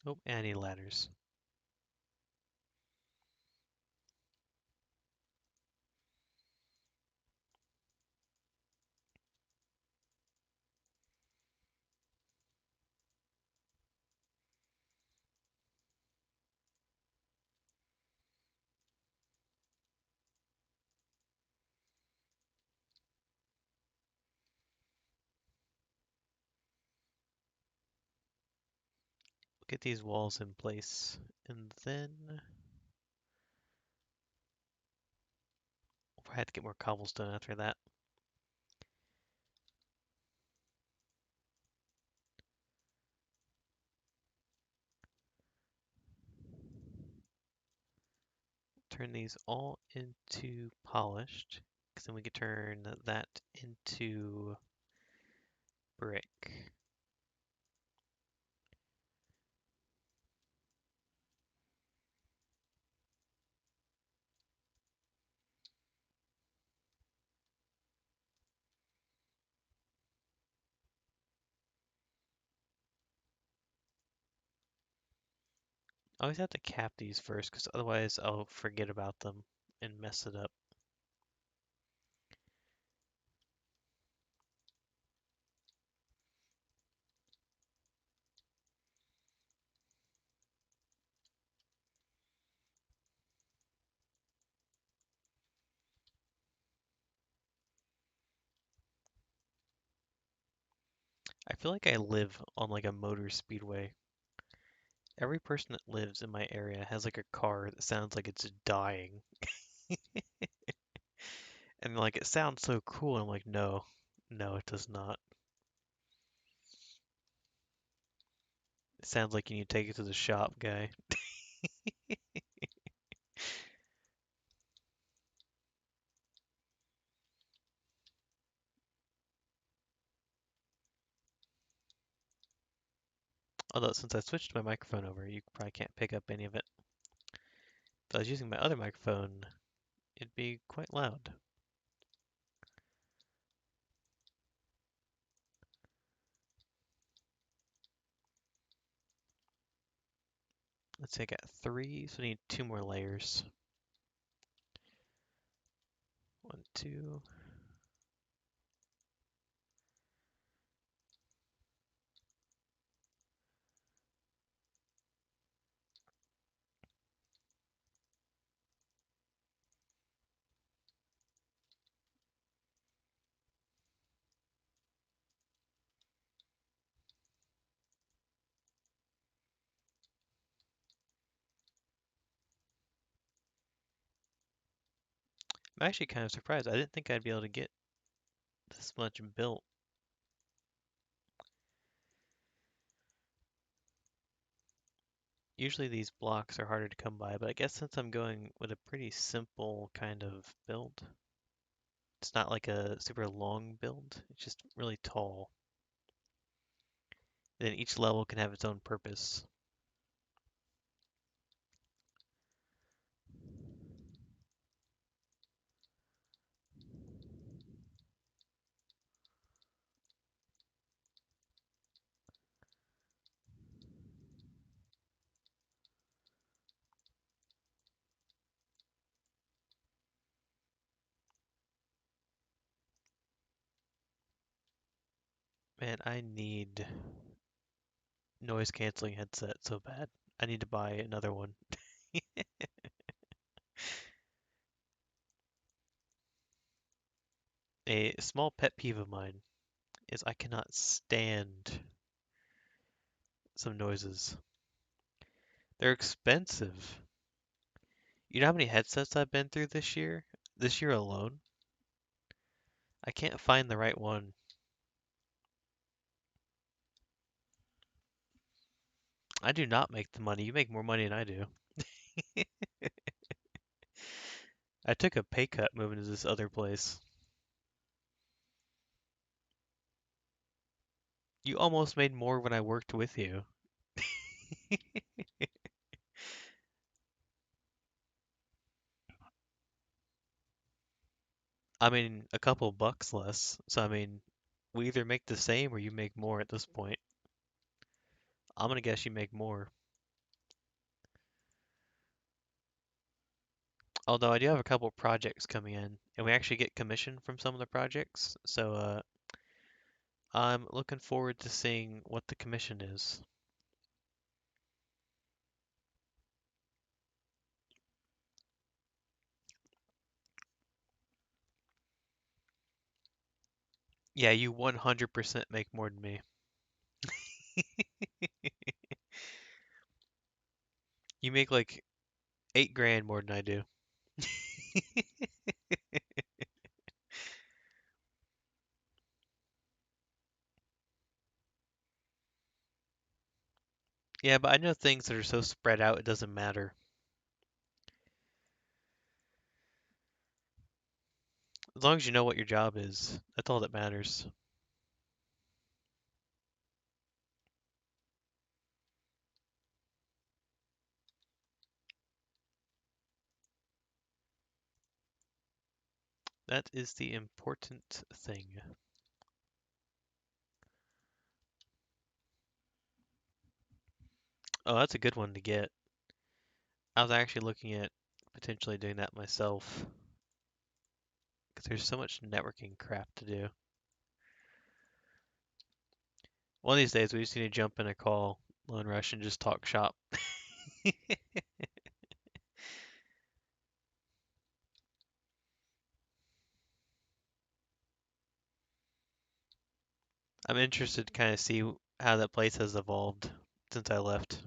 Oh, and I need ladders. Get these walls in place, and then I had to get more cobblestone after that. Turn these all into polished, because then we could turn that into brick. I always have to cap these first, because otherwise I'll forget about them and mess it up. I feel like I live on like a motor speedway. Every person that lives in my area has like a car that sounds like it's dying. And like it sounds so cool. I'm like, no, no, it does not. It sounds like you need to take it to the shop, guy. Although since I switched my microphone over, you probably can't pick up any of it. If I was using my other microphone, it'd be quite loud. Let's see, I got 3, so I need 2 more layers. 1, 2. I'm actually kind of surprised. I didn't think I'd be able to get this much built. Usually these blocks are harder to come by, but I guess since I'm going with a pretty simple kind of build, it's not like a super long build, it's just really tall. Then each level can have its own purpose. Man, I need noise canceling headset so bad. I need to buy another one. A small pet peeve of mine is I cannot stand some noises. They're expensive. You know how many headsets I've been through this year? This year alone? I can't find the right one. I do not make the money. You make more money than I do. I took a pay cut moving to this other place. You almost made more when I worked with you. I mean, a couple bucks less. So, I mean, we either make the same or you make more at this point. I'm gonna guess you make more. Although I do have a couple projects coming in, and we actually get commission from some of the projects, so I'm looking forward to seeing what the commission is. Yeah, you 100% make more than me. You make like 8 grand more than I do. Yeah, but I know things that are so spread out it doesn't matter. As long as you know what your job is, that's all that matters. That is the important thing. Oh, that's a good one to get. I was actually looking at potentially doing that myself because there's so much networking crap to do. One of these days, we just need to jump in a call, Lone Rush, and just talk shop. I'm interested to kind of see how that place has evolved since I left.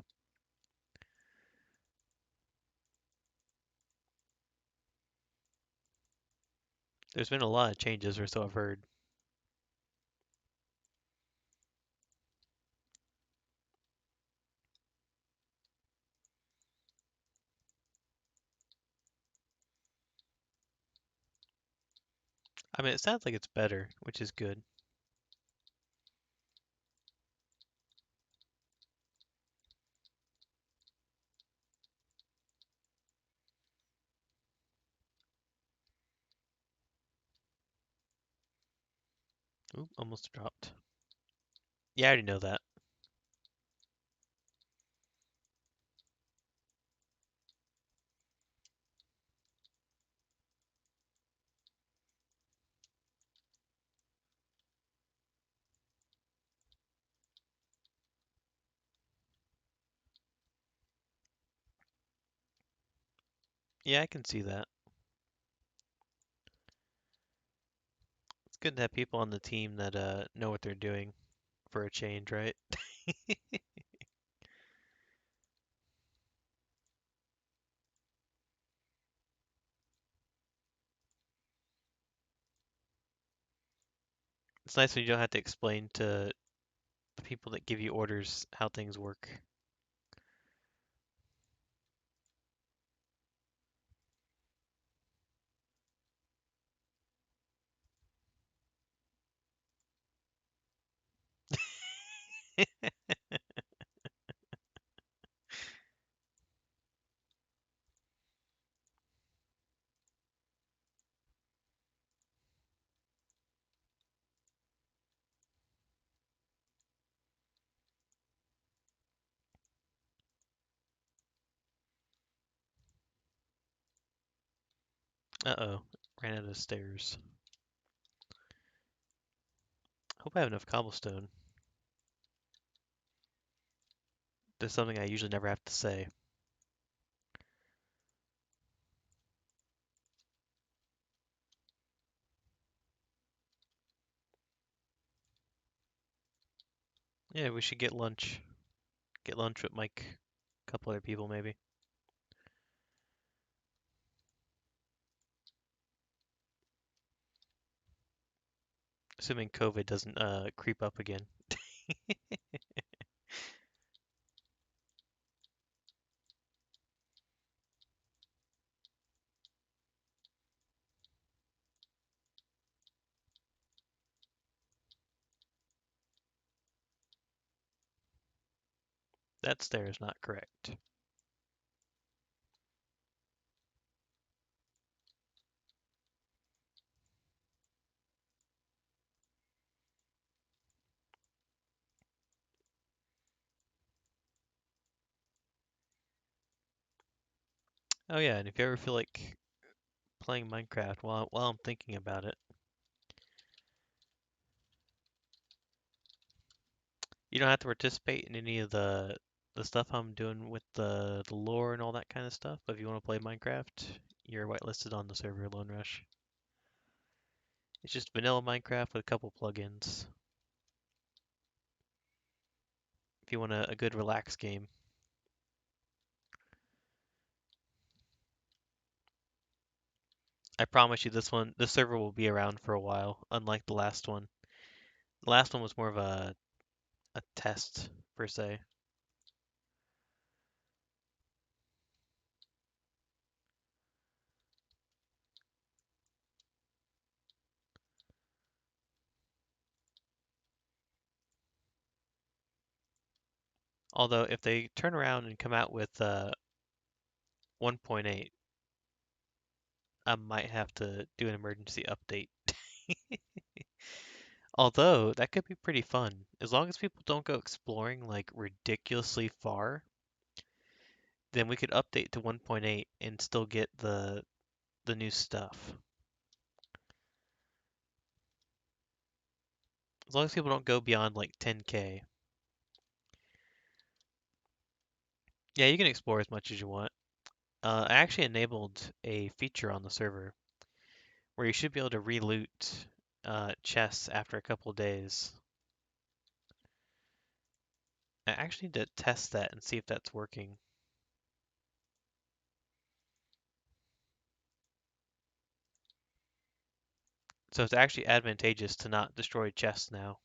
There's been a lot of changes, or so I've heard. I mean, it sounds like it's better, which is good. Ooh, almost dropped. Yeah, I already know that. Yeah, I can see that. It's good to have people on the team that know what they're doing for a change, right? It's nice when you don't have to explain to the people that give you orders how things work. Uh-oh, ran out of stairs. Hope I have enough cobblestone. That's something I usually never have to say. Yeah, we should get lunch. Get lunch with Mike. A couple other people, maybe. Assuming COVID doesn't creep up again. That stair is not correct. Oh yeah, and if you ever feel like playing Minecraft while I'm thinking about it. You don't have to participate in any of the stuff I'm doing with the lore and all that kind of stuff. But if you want to play Minecraft, you're whitelisted on the server Lone Rush. It's just vanilla Minecraft with a couple plugins. If you want a good relaxed game. I promise you this server will be around for a while, unlike the last one. The last one was more of a test, per se. Although, if they turn around and come out with 1.8, I might have to do an emergency update. Although, that could be pretty fun. As long as people don't go exploring like ridiculously far, then we could update to 1.8 and still get the new stuff. As long as people don't go beyond like 10K. Yeah, you can explore as much as you want. I actually enabled a feature on the server where you should be able to re-loot chests after a couple days. I actually need to test that and see if that's working. So it's actually advantageous to not destroy chests now.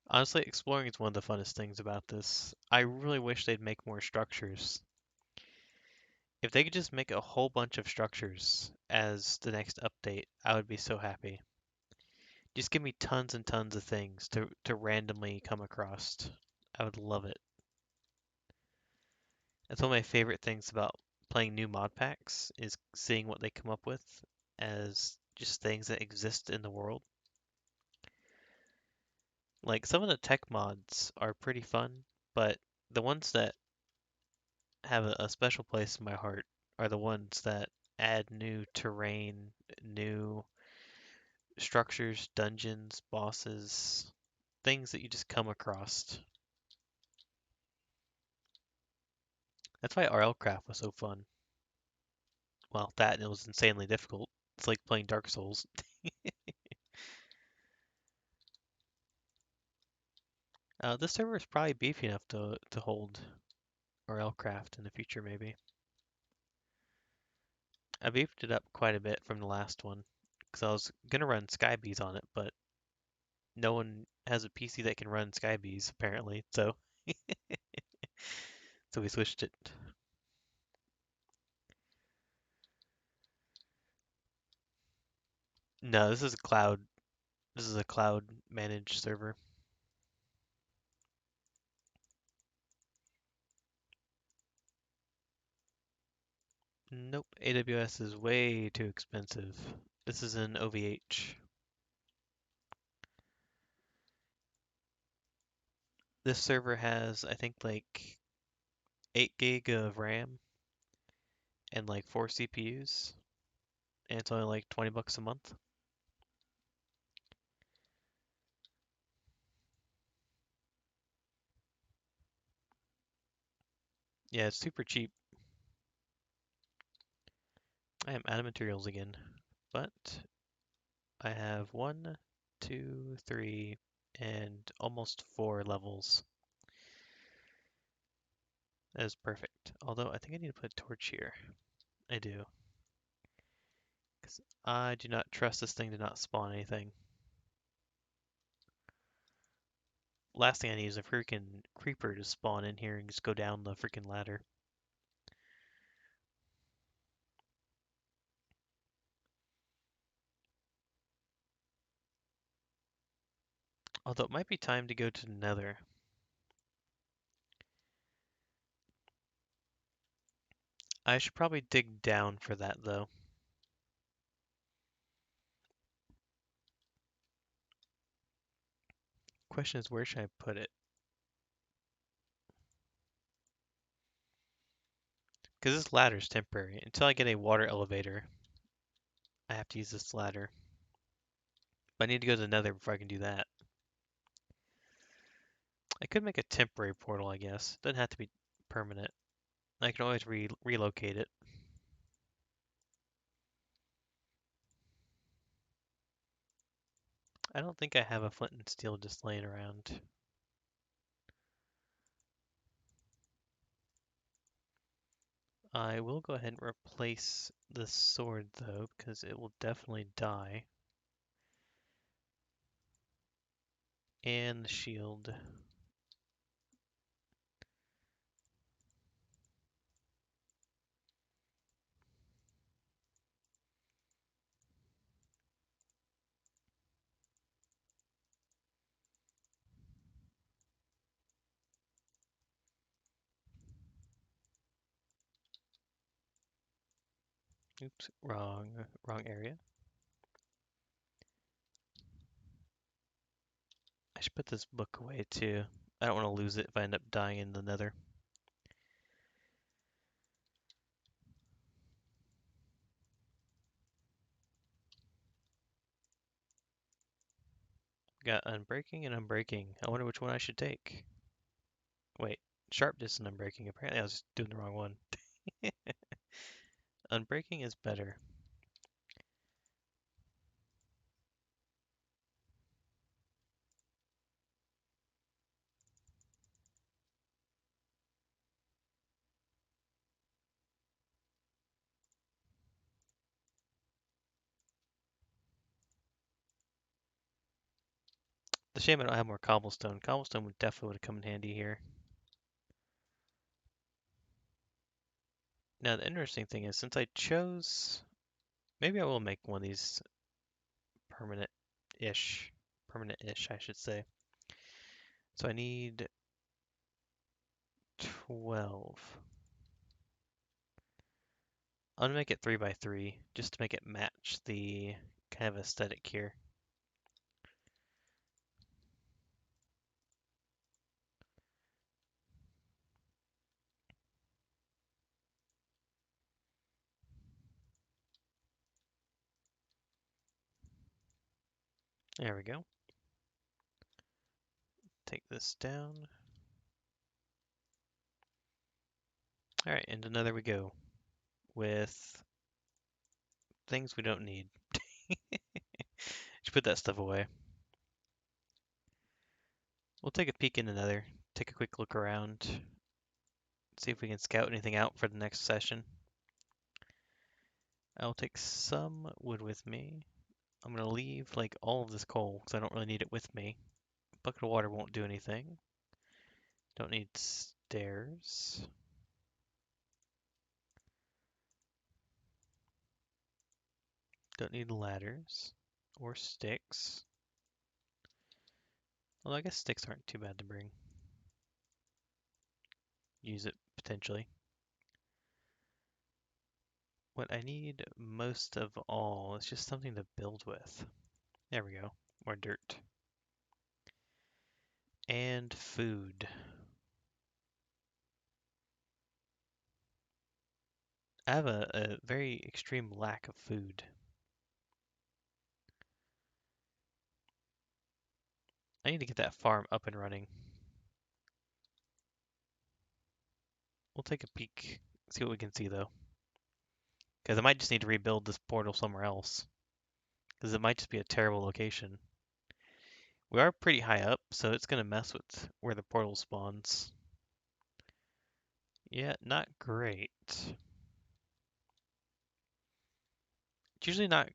Honestly, exploring is one of the funnest things about this. I really wish they'd make more structures. If they could just make a whole bunch of structures as the next update, I would be so happy. Just give me tons and tons of things to randomly come across. I would love it. That's one of my favorite things about playing new mod packs is seeing what they come up with as just things that exist in the world. Like some of the tech mods are pretty fun, but the ones that have a special place in my heart are the ones that add new terrain, new structures, dungeons, bosses, things that you just come across. That's why RLcraft was so fun. Well, that and it was insanely difficult. It's like playing Dark Souls. This server is probably beefy enough to hold RLcraft in the future, maybe. I beefed it up quite a bit from the last one, because I was gonna run Skybees on it, but no one has a PC that can run Skybees apparently, so so we switched it. No, this is a cloud. This is a cloud managed server. Nope, AWS is way too expensive. This is an OVH. This server has, I think, like 8 gig of RAM and like 4 CPUs, and it's only like 20 bucks a month. Yeah, it's super cheap. I am out of materials again, but I have 1, 2, 3, and almost 4 levels. That is perfect. Although I think I need to put a torch here. I do. Because I do not trust this thing to not spawn anything. Last thing I need is a freaking creeper to spawn in here and just go down the freaking ladder. Although it might be time to go to Nether. I should probably dig down for that though. Question is, where should I put it? Because this ladder is temporary. Until I get a water elevator, I have to use this ladder. But I need to go to the Nether before I can do that. I could make a temporary portal, I guess. Doesn't have to be permanent. I can always relocate it. I don't think I have a flint and steel just laying around. I will go ahead and replace the sword though, because it will definitely die. And the shield. Oops, wrong area. I should put this book away too. I don't want to lose it if I end up dying in the Nether. Got unbreaking and unbreaking. I wonder which one I should take. Wait, sharpness and unbreaking. Apparently I was doing the wrong one. Unbreaking is better. The shame I don't have more cobblestone. Cobblestone would definitely come in handy here. Now the interesting thing is, since I chose, maybe I will make one of these permanent-ish, I should say. So I need 12. I'm gonna make it 3 by 3 just to make it match the kind of aesthetic here. There we go. Take this down. Alright, into Nether we go. With things we don't need. Just put that stuff away. We'll take a peek into Nether. Take a quick look around. See if we can scout anything out for the next session. I'll take some wood with me. I'm going to leave like all of this coal because I don't really need it with me. Bucket of water won't do anything. Don't need stairs. Don't need ladders or sticks. Although I guess sticks aren't too bad to bring. Use it potentially. What I need most of all is just something to build with. There we go. More dirt. And food. I have a very extreme lack of food. I need to get that farm up and running. We'll take a peek, see what we can see though. Because I might just need to rebuild this portal somewhere else. Because it might just be a terrible location. We are pretty high up, so it's going to mess with where the portal spawns. Yeah, not great. It's usually not...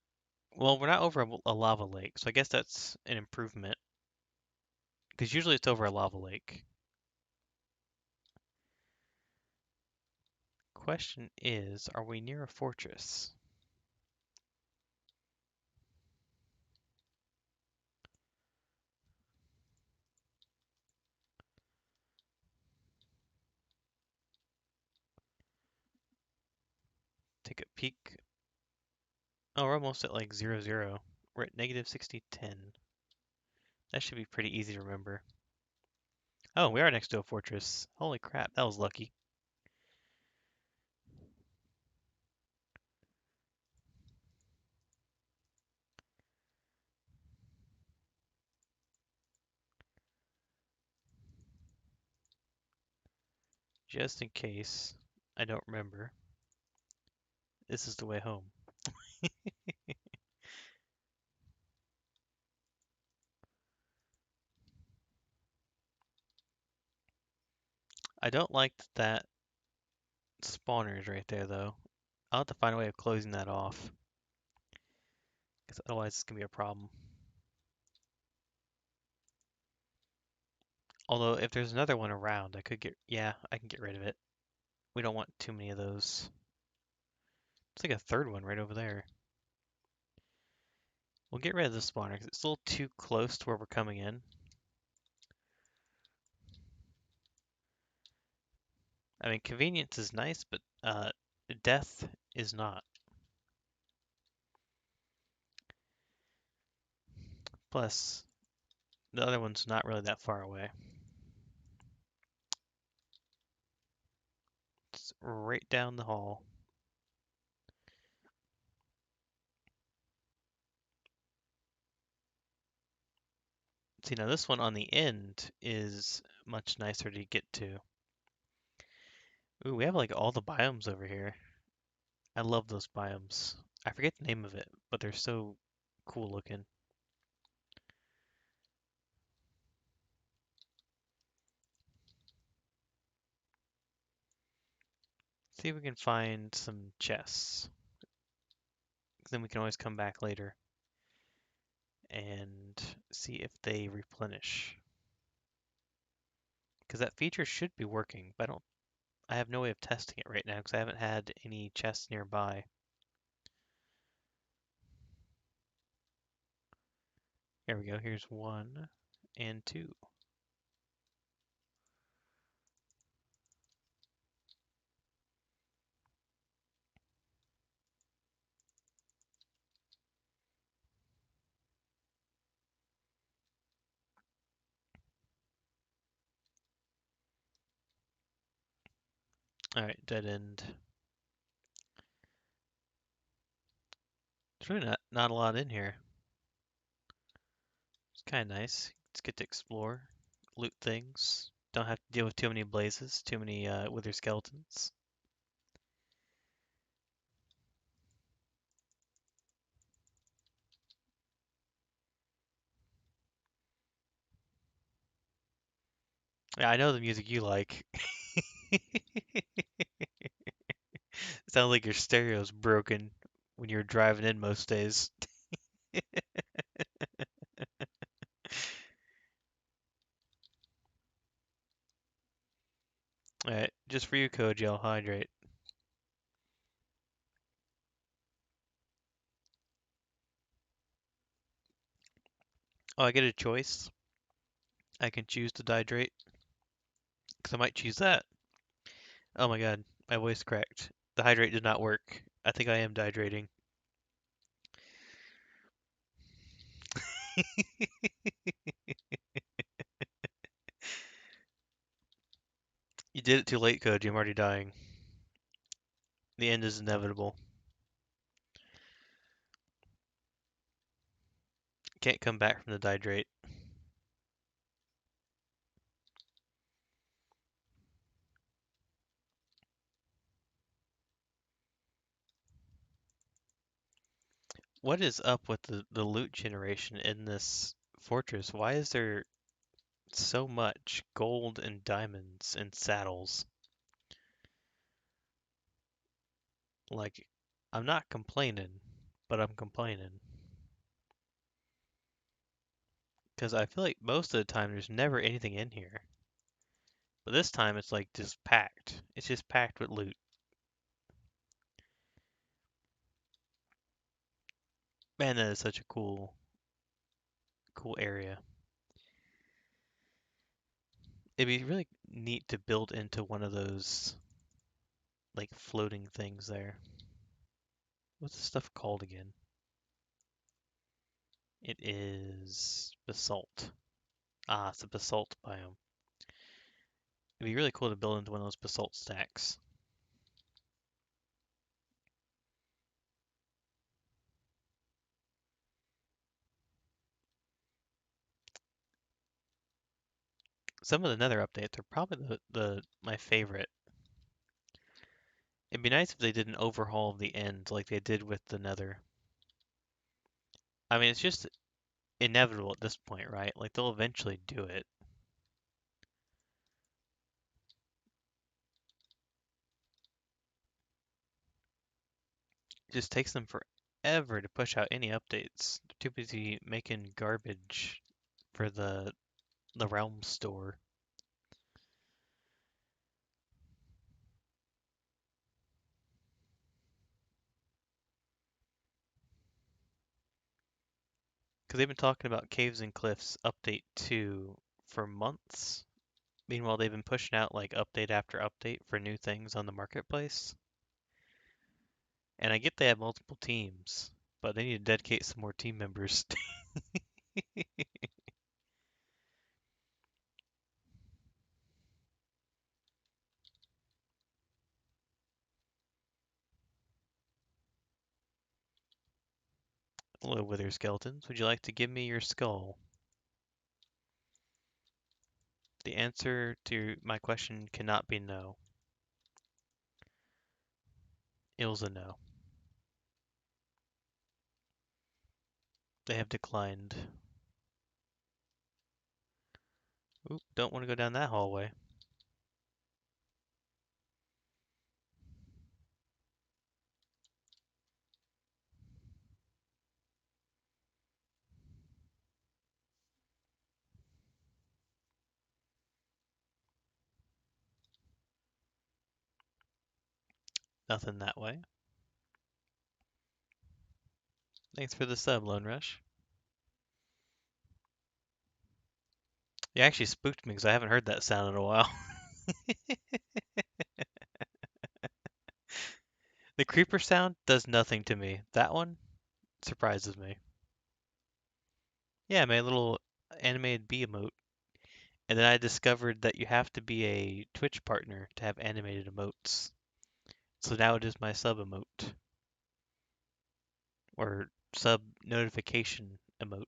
Well, we're not over a lava lake, so I guess that's an improvement. Because usually it's over a lava lake. Question is, are we near a fortress? take a peek. Oh, we're almost at like 0, 0. We're at negative 60, 10. That should be pretty easy to remember. Oh, we are next to a fortress. Holy crap, that was lucky. Just in case I don't remember, this is the way home. I don't like that spawner is right there, though. I'll have to find a way of closing that off, because otherwise it's going to be a problem. Although, if there's another one around, I could get... Yeah, I can get rid of it. We don't want too many of those. It's like a third one right over there. We'll get rid of the spawner, because it's a little too close to where we're coming in. I mean, convenience is nice, but death is not. Plus, the other one's not really that far away. It's right down the hall. See, now this one on the end is much nicer to get to. Ooh, we have like all the biomes over here. I love those biomes. I forget the name of it, but they're so cool looking. See if we can find some chests. Then we can always come back later and see if they replenish. Because that feature should be working, but I have no way of testing it right now because I haven't had any chests nearby. Here we go. Here's 1 and 2. Alright, dead end. There's really not a lot in here. It's kind of nice. It's good to explore, loot things. Don't have to deal with too many blazes, too many wither skeletons. Yeah, I know the music you like. Sounds like your stereo's broken when you're driving in most days. Alright, just for you, Koji, I'll hydrate. Oh, I get a choice. I can choose to hydrate, because I might choose that. Oh my god, my voice cracked. The hydrate did not work. I think I am dehydrating. You did it too late, Koji. I'm already dying. The end is inevitable. Can't come back from the dehydrate. What is up with the loot generation in this fortress? Why is there so much gold and diamonds and saddles? Like, I'm not complaining, but I'm complaining. Because I feel like most of the time there's never anything in here. But this time it's like just packed. It's just packed with loot. Man, that is such a cool area. It'd be really neat to build into one of those like floating things there. What's this stuff called again? It is basalt. Ah, it's a basalt biome. It'd be really cool to build into one of those basalt stacks. Some of the Nether updates are probably my favorite. It'd be nice if they did an overhaul of the end like they did with the Nether. I mean, it's just inevitable at this point, right? Like they'll eventually do it. It just takes them forever to push out any updates. They're too busy making garbage for the Realm store. Because they've been talking about Caves and Cliffs Update 2 for months. Meanwhile, they've been pushing out like update after update for new things on the marketplace. And I get they have multiple teams, but they need to dedicate some more team members. Hello, Wither Skeletons. Would you like to give me your skull? The answer to my question cannot be no. It was a no. They have declined. Oop, don't want to go down that hallway. Nothing that way. Thanks for the sub, Lone Rush. You actually spooked me because I haven't heard that sound in a while. The creeper sound does nothing to me. That one surprises me. Yeah, my little animated bee emote. And then I discovered that you have to be a Twitch partner to have animated emotes. So now it is my sub emote. Or sub notification emote.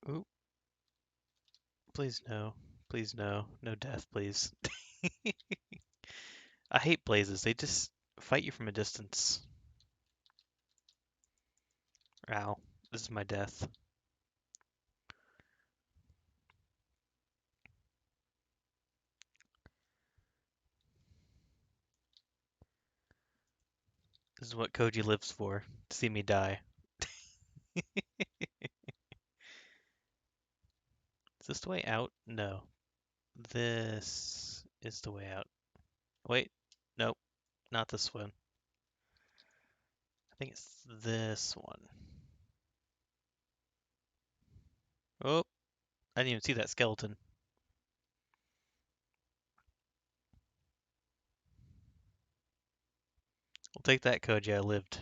Oop, please no. Please no. No death, please. I hate blazes. They just fight you from a distance. Ow. This is my death. This is what Koji lives for. To see me die. Is this the way out? No. This is the way out. Wait. Nope. Not this one. I think it's this one. Oh, I didn't even see that skeleton. We'll take that, Koji. I lived.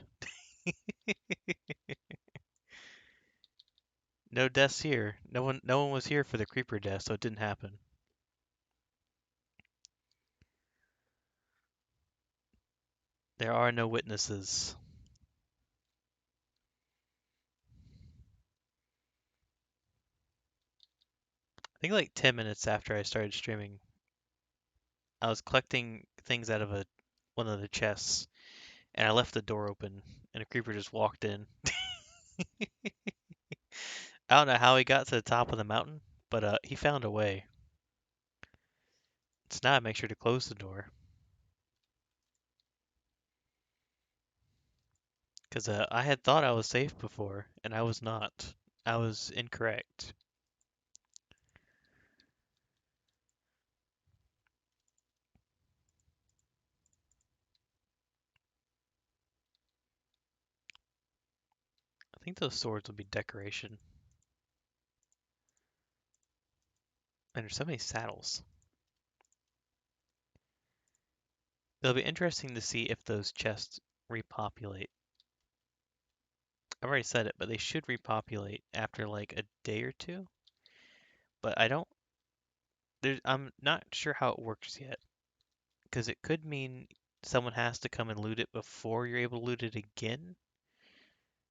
No deaths here. No one was here for the creeper death, so it didn't happen. There are no witnesses. I think like 10 minutes after I started streaming, I was collecting things out of one of the chests, and I left the door open, and a creeper just walked in. I don't know how he got to the top of the mountain, but he found a way. So now I make sure to close the door. Because I had thought I was safe before, and I was not. I was incorrect. I think those swords will be decoration. And there's so many saddles. It'll be interesting to see if those chests repopulate. I've already said it, but they should repopulate after like a day or two. But I'm not sure how it works yet. Because it could mean someone has to come and loot it before you're able to loot it again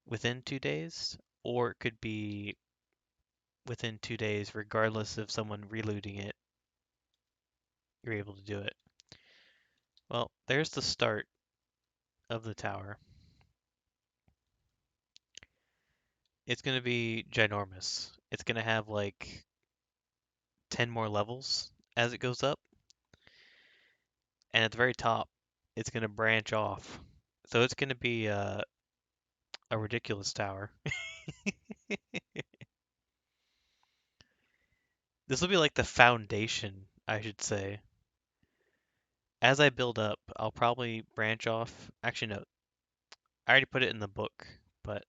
within 2 days. Or it could be within 2 days, regardless of someone relooting it, you're able to do it. Well, there's the start of the tower. It's going to be ginormous. It's going to have like 10 more levels as it goes up. And at the very top, it's going to branch off. So it's going to be a ridiculous tower. This will be like the foundation, I should say. As I build up, I'll probably branch off. Actually, no, I already put it in the book, but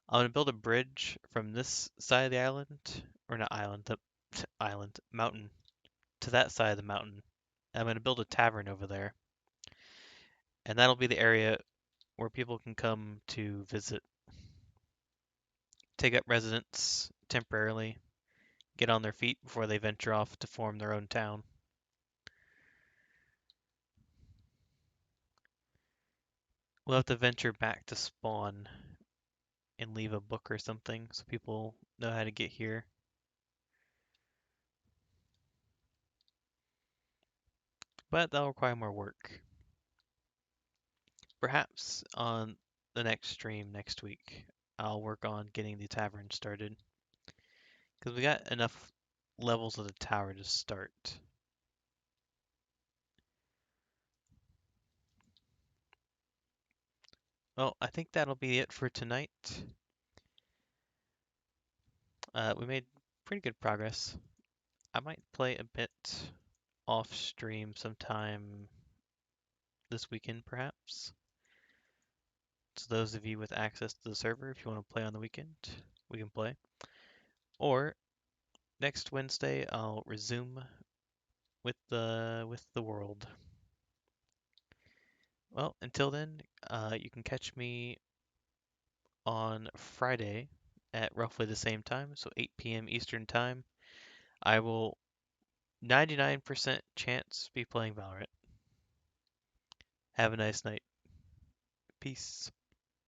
I'm going to build a bridge from this side of the island, or not island, the island, mountain, to that side of the mountain. I'm going to build a tavern over there, and that'll be the area where people can come to visit, take up residence temporarily, get on their feet before they venture off to form their own town. We'll have to venture back to spawn and leave a book or something so people know how to get here. But that'll require more work. Perhaps on the next stream next week, I'll work on getting the tavern started. Because we got enough levels of the tower to start. Well, I think that'll be it for tonight. We made pretty good progress. I might play a bit off stream sometime this weekend, perhaps. So those of you with access to the server, if you want to play on the weekend, we can play. Or next Wednesday, I'll resume with the world. Well, until then, you can catch me on Friday at roughly the same time, so 8 p.m. Eastern Time. I will 99% chance be playing Valorant. Have a nice night. Peace.